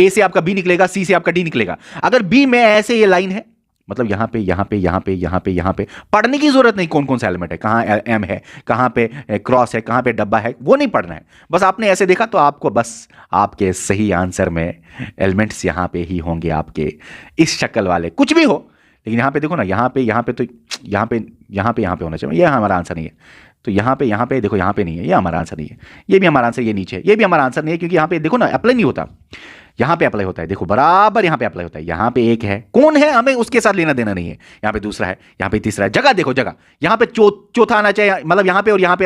S1: से आपका बी निकलेगा, सी से आपका डी निकलेगा। अगर बी में ऐसे ये लाइन है, मतलब यहां पे पढ़ने की जरूरत नहीं कौन कौन सा एलिमेंट है, कहां एम है, कहां पे क्रॉस है, कहां पे डब्बा है, वो नहीं पढ़ना है। बस आपने ऐसे देखा तो आपको बस आपके सही आंसर में एलिमेंट्स यहां पे ही होंगे, आपके इस शक्ल वाले, कुछ भी हो, लेकिन यहां पे देखो ना, यहां पे तो यहां पे होना चाहिए, ये हमारा आंसर नहीं है। तो यहां पे देखो, यहां पे नहीं है, ये हमारा आंसर नहीं है। ये भी हमारा आंसर, ये नीचे है, ये भी हमारा आंसर नहीं है, क्योंकि यहां पे देखो ना अप्लाई नहीं होता, यहां पे अप्लाई होता है। देखो बराबर यहां पे अप्लाई होता है। यहां पे एक है, कौन है हमें उसके साथ लेना देना नहीं है। यहां पे दूसरा है, यहां पे तीसरा है, जगह देखो, जगह यहां पे चौथा आना चाहिए, मतलब यहां पे और यहां पे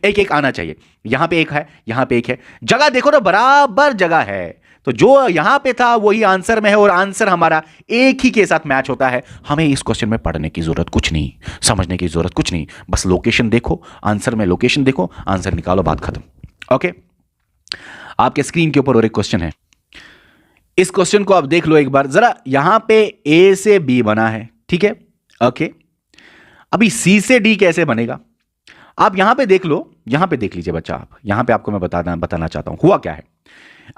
S1: एक आना चाहिए। यहां पे एक है, यहां पे एक है, जगह देखो ना बराबर जगह है। तो जो यहां पे था वही आंसर में है, और आंसर हमारा एक ही के साथ मैच होता है। हमें इस क्वेश्चन में पढ़ने की जरूरत कुछ नहीं, समझने की जरूरत कुछ नहीं, बस लोकेशन देखो, आंसर में लोकेशन देखो, आंसर निकालो, बात खत्म। ओके, आपके स्क्रीन के ऊपर और एक क्वेश्चन है, इस क्वेश्चन को आप देख लो एक बार जरा। यहां पे ए से बी बना है, ठीक है, ओके। अभी सी से डी कैसे बनेगा, आप यहां पे देख लो, यहां पे देख लीजिए बच्चा। आप यहां पे आपको मैं बताना चाहता हूं हुआ क्या है।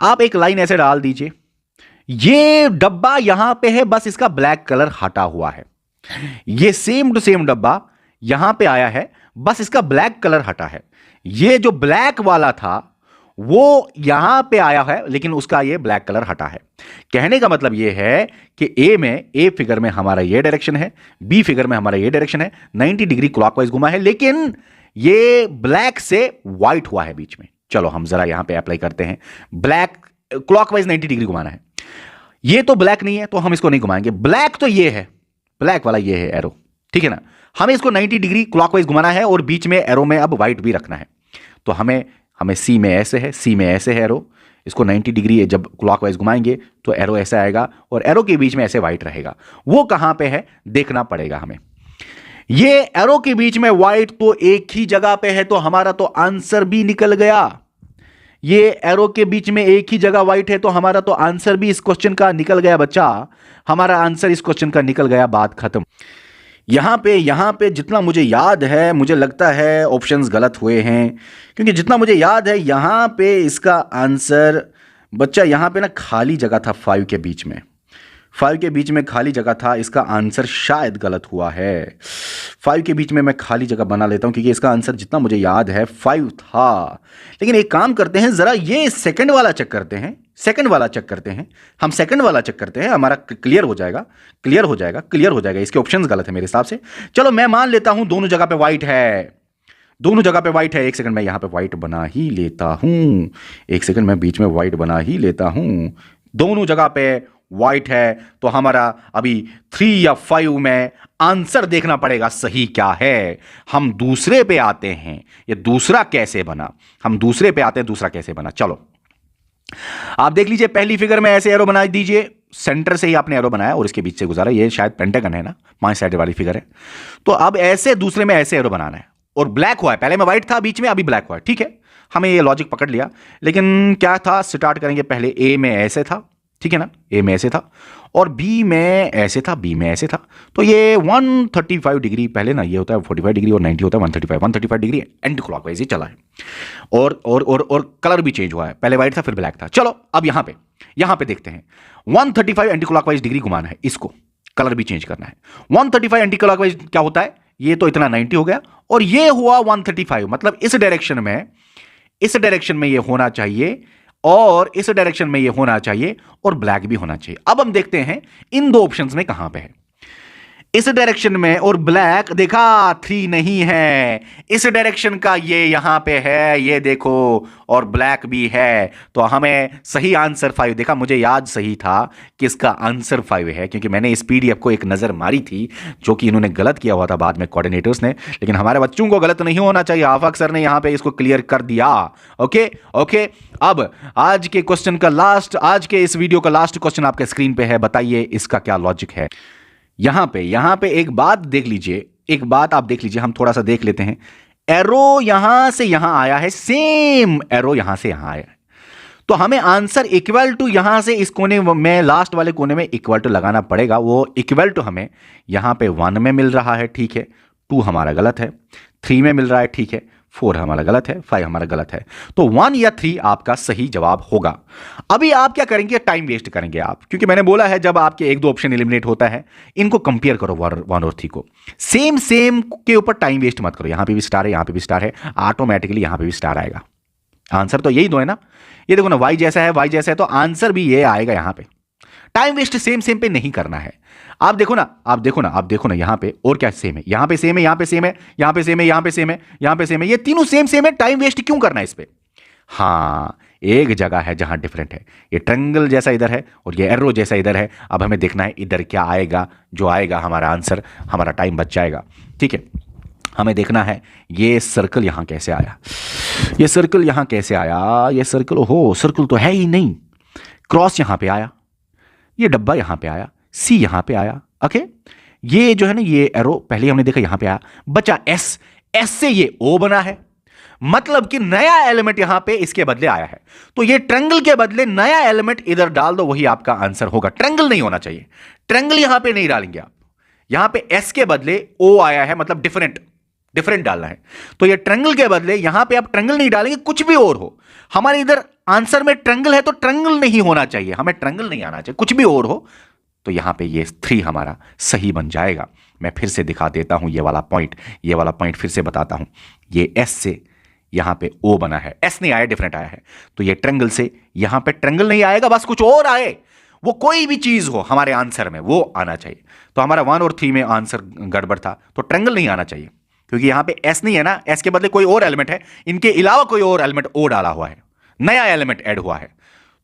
S1: आप एक लाइन ऐसे डाल दीजिए, ये डब्बा यहां पे है, बस इसका ब्लैक कलर हटा हुआ है। ये सेम टू सेम डब्बा यहां पे आया है, बस इसका ब्लैक कलर हटा है। ये जो ब्लैक वाला था वो यहां पे आया है, लेकिन उसका ये ब्लैक कलर हटा है। कहने का मतलब ये है कि ए फिगर में हमारा ये डायरेक्शन है, बी फिगर में हमारा ये डायरेक्शन है, 90 डिग्री क्लॉकवाइज घुमा है, लेकिन ये ब्लैक से व्हाइट हुआ है बीच में। चलो हम जरा यहां पे अप्लाई करते हैं, ब्लैक क्लॉकवाइज 90 डिग्री घुमाना है। ये तो ब्लैक नहीं है तो हम इसको नहीं घुमाएंगे, ब्लैक तो ये है, ब्लैक वाला ये है एरो, ठीक है ना। हमें इसको 90 डिग्री क्लॉकवाइज घुमाना है और बीच में एरो में अब व्हाइट भी रखना है। तो हमें सी में ऐसे है, सी में ऐसे है एरो, इसको 90 डिग्री जब क्लॉकवाइज घुमाएंगे तो एरो ऐसा आएगा और एरो के बीच में ऐसे व्हाइट रहेगा। वो कहां पे है देखना पड़ेगा हमें। ये एरो के बीच में व्हाइट तो एक ही जगह पे है, तो हमारा तो आंसर भी निकल गया। ये एरो के बीच में एक ही जगह व्हाइट है, तो हमारा तो आंसर भी इस क्वेश्चन का निकल गया बच्चा। हमारा आंसर इस क्वेश्चन का निकल गया, बात खत्म। यहां पे जितना मुझे याद है, मुझे लगता है ऑप्शंस गलत हुए हैं, क्योंकि जितना मुझे याद है यहां पे इसका आंसर बच्चा, यहां पे ना खाली जगह था 5 के बीच में, 5 के बीच में खाली जगह था, इसका आंसर शायद गलत हुआ है। 5 के बीच में मैं खाली जगह बना लेता हूं, क्योंकि इसका आंसर जितना मुझे याद है 5 था। लेकिन एक काम करते हैं, जरा ये सेकंड वाला चेक करते हैं, हम सेकंड वाला चेक करते हैं, हमारा क्लियर हो जाएगा। इसके ऑप्शंस गलत है मेरे हिसाब से। चलो मैं मान लेता हूं दोनों जगह पे व्हाइट है, दोनों जगह पे व्हाइट है। एक सेकंड, मैं यहाँ पे व्हाइट बना ही लेता हूँ, एक सेकंड मैं बीच में व्हाइट बना ही लेता हूँ। दोनों जगह पे व्हाइट है, तो हमारा अभी 3 या 5 में आंसर देखना पड़ेगा सही क्या है। हम दूसरे पे आते हैं, ये दूसरा कैसे बना, हम दूसरे पे आते हैं, दूसरा कैसे बना। चलो आप देख लीजिए, पहली फिगर में ऐसे एरो बना दीजिए, सेंटर से ही आपने एरो बनाया और इसके बीच से गुजारा, ये शायद पेंटागन है ना, 5 साइड वाली फिगर है। तो अब ऐसे दूसरे में ऐसे एरो बनाना है और ब्लैक हुआ है, पहले में व्हाइट था बीच में, अभी ब्लैक हुआ है, ठीक है, हमें ये लॉजिक पकड़ लिया। लेकिन क्या था, स्टार्ट करेंगे पहले ए में ऐसे था, ठीक है ना, ए में ऐसे था और बी में ऐसे था, बी में ऐसे था। तो ये 135 डिग्री, पहले ना ये होता है 45 डिग्री और 90 होता है 135 डिग्री एंटी क्लॉकवाइज ही चला है। और कलर भी चेंज हुआ है, पहले व्हाइट था फिर ब्लैक था। चलो अब यहां पे देखते हैं, 135 एंटी क्लॉकवाइज डिग्री घुमाना है, इसको कलर भी चेंज करना है। 135 एंटी क्लॉकवाइज क्या होता है, ये तो इतना 90 हो गया और ये हुआ 135, मतलब इस डायरेक्शन में ये होना चाहिए और इस डायरेक्शन में ये होना चाहिए और ब्लैक भी होना चाहिए। अब हम देखते हैं इन दो ऑप्शंस में कहां पे है, इस डायरेक्शन में और ब्लैक, देखा 3 नहीं है, इस डायरेक्शन का ये यहां पे है, ये देखो, और ब्लैक भी है। तो हमें सही आंसर 5, देखा मुझे याद सही था कि इसका आंसर 5 है, क्योंकि मैंने इस पीडीएफ को एक नजर मारी थी, जो कि इन्होंने गलत किया हुआ था बाद में कोऑर्डिनेटर्स ने, लेकिन हमारे बच्चों को गलत नहीं होना चाहिए, आफाक सर ने यहां पे इसको क्लियर कर दिया। ओके ओके, अब आज के क्वेश्चन का लास्ट, आज के इस वीडियो का लास्ट क्वेश्चन आपके स्क्रीन पे है, बताइए इसका क्या लॉजिक है। यहां पे एक बात देख लीजिए, एक बात आप देख लीजिए, हम थोड़ा सा देख लेते हैं। एरो यहां से यहां आया है, सेम एरो यहां से यहां आया है, तो हमें आंसर इक्वल टू यहां से इस कोने में, लास्ट वाले कोने में इक्वल टू लगाना पड़ेगा। वो इक्वल टू हमें यहां पे 1 में मिल रहा है, ठीक है, 2 हमारा गलत है, 3 में मिल रहा है, ठीक है, 4 हमारा गलत है, 5 हमारा गलत है, तो 1 या 3 आपका सही जवाब होगा। अभी आप क्या करेंगे, टाइम वेस्ट करेंगे आप, क्योंकि मैंने बोला है जब आपके 1-2 ऑप्शन एलिमिनेट होता है, इनको कंपेयर करो 1 और 3 को, सेम के ऊपर टाइम वेस्ट मत करो। यहां पे भी स्टार है, यहां पे भी स्टार है, ऑटोमेटिकली यहां पे भी स्टार आएगा। आंसर तो यही दो है ना, ये देखो ना, वाई जैसा है, तो आंसर भी ये आएगा। यहां पे टाइम वेस्ट सेम पे नहीं करना है। आप देखो ना यहां पे, और क्या सेम है, यहां पे सेम है, यहां पे सेम है, यहां पे सेम है, यहां पे सेम है, यहां पे सेम है, ये तीनों सेम है, टाइम वेस्ट क्यों करना है इस पे। हां, एक जगह है जहां डिफरेंट है, ये ट्रायंगल जैसा इधर है और ये एरो जैसा इधर है। अब हमें देखना है इधर क्या आएगा, जो आएगा हमारा आंसर, हमारा टाइम बच जाएगा, ठीक है। हमें देखना है ये सर्कल यहां कैसे आया, ये सर्कल यहां कैसे आया, ये सर्कल, हो सर्कल तो है ही नहीं, क्रॉस यहां पे आया, ये डब्बा यहां पे आया, सी यहां पे आया, ओके, ये जो है ना, ये एरो पहले हमने देखा यहां पे आया, बचा एस, एस से ये ओ बना है, मतलब कि नया एलिमेंट यहां पे इसके बदले आया है। तो ये ट्रायंगल के बदले नया एलिमेंट इधर डाल दो, वही आपका आंसर होगा। ट्रायंगल नहीं होना चाहिए, ट्रायंगल यहां पे नहीं डालेंगे आप, यहां पे एस के बदले ओ आया है, मतलब डिफरेंट डालना है। तो ये ट्रायंगल के बदले यहां पे आप ट्रायंगल नहीं डालेंगे, कुछ भी और हो, हमारे इधर आंसर में ट्रायंगल है तो ट्रायंगल नहीं होना चाहिए, हमें ट्रायंगल नहीं आना चाहिए, कुछ भी और हो। तो यहां पे ये 3 हमारा सही बन जाएगा। मैं फिर से दिखा देता हूं ये वाला पॉइंट फिर से बताता हूं। ये एस से यहां पे ओ बना है, एस नहीं आया, डिफरेंट आया है, तो ये ट्रायंगल से यहां पे ट्रायंगल नहीं आएगा, बस कुछ और आए, वो कोई भी चीज हो हमारे आंसर में वो आना चाहिए। तो हमारा 1 और 3 में आंसर गड़बड़ था, तो ट्रायंगल नहीं आना चाहिए, क्योंकि यहां पे एस नहीं है ना, एस के बदले कोई और एलिमेंट है, इनके अलावा कोई और एलिमेंट ओ डाला हुआ है, नया एलिमेंट ऐड हुआ है।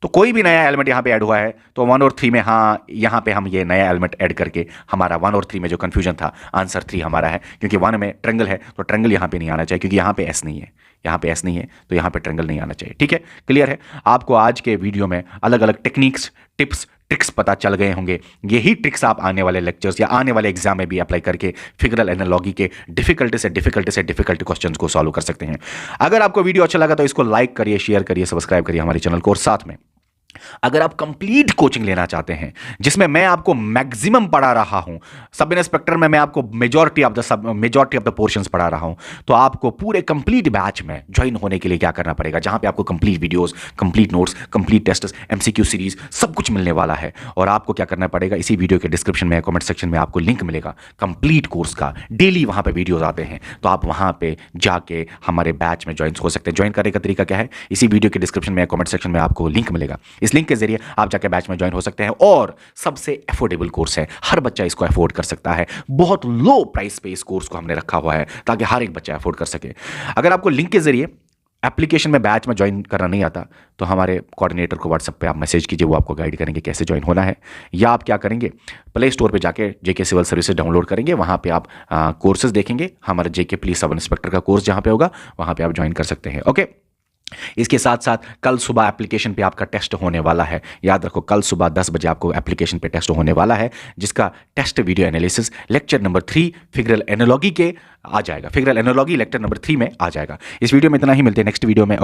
S1: तो कोई भी नया एलिमेंट यहां पे ऐड हुआ है, तो 1 और 3 में, हाँ, यहां पे हम ये नया एलिमेंट ऐड करके हमारा 1 और 3 में जो कंफ्यूजन था, आंसर 3 हमारा है, क्योंकि 1 में ट्रायंगल है तो ट्रायंगल यहां पे नहीं आना चाहिए, क्योंकि यहां पे एस नहीं है, यहां पे एस नहीं है, तो यहां पे ट्रायंगल नहीं आना चाहिए। ठीक है, क्लियर है। आपको आज के वीडियो में अलग अलग टेक्निक्स, टिप्स, ट्रिक्स पता चल गए होंगे। यही ट्रिक्स आप आने वाले लेक्चर्स या आने वाले एग्जाम में भी अप्लाई करके फिगरल एनालॉजी के डिफिकल्ट क्वेश्चंस को सॉल्व कर सकते हैं। अगर आपको वीडियो अच्छा लगा तो इसको लाइक करिए, शेयर करिए, सब्सक्राइब करिए हमारे चैनल को, और साथ में अगर आप कंप्लीट कोचिंग लेना चाहते हैं जिसमें मैं आपको मैक्सिमम पढ़ा रहा हूं, सब इंस्पेक्टर में मैं आपको मेजॉरिटी ऑफ द पोर्शंस पढ़ा रहा हूं, तो आपको पूरे कंप्लीट बैच में ज्वाइन होने के लिए क्या करना पड़ेगा, जहां पे आपको complete videos, complete notes, complete test, MCQ series सब कुछ मिलने वाला है। और आपको क्या करना पड़ेगा, इसी वीडियो के डिस्क्रिप्शन में, कमेंट सेक्शन में आपको लिंक मिलेगा कंप्लीट कोर्स का। डेली वहां पे वीडियोस आते हैं, तो आप वहां पे जाके हमारे बैच में ज्वाइन हो सकते हैं। ज्वाइन करने का तरीका क्या है, इसी वीडियो के डिस्क्रिप्शन में, कमेंट सेक्शन में आपको लिंक मिलेगा, इस लिंक के जरिए आप जाकर बैच में ज्वाइन हो सकते हैं और सबसे अफोर्डेबल कोर्स है, हर बच्चा इसको अफोर्ड कर सकता है। बहुत लो प्राइस पे इस कोर्स को हमने रखा हुआ है ताकि हर एक बच्चा अफोर्ड कर सके। अगर आपको लिंक के जरिए एप्लीकेशन में बैच में ज्वाइन करना नहीं आता तो हमारे कोऑर्डिनेटर को व्हाट्सएप पे आप मैसेज कीजिए, वो आपको गाइड करेंगे कैसे ज्वाइन होना है। या आप क्या करेंगे, प्ले स्टोर पे जाके जेके सिविल सर्विसेज डाउनलोड करेंगे, वहाँ पे आप कोर्सेज देखेंगे, हमारे जेके पुलिस सब इंस्पेक्टर का कोर्स जहाँ पे होगा वहाँ पे आप ज्वाइन कर सकते हैं। ओके, इसके साथ साथ कल सुबह एप्लीकेशन पे आपका टेस्ट होने वाला है। याद रखो, कल सुबह 10 बजे आपको एप्लीकेशन पे टेस्ट होने वाला है, जिसका test video analysis lecture number 3 figural analogy के आ जाएगा। फिगरल एनालॉजी लेक्चर नंबर 3 में आ जाएगा। इस वीडियो में इतना ही, मिलते हैं नेक्स्ट वीडियो में।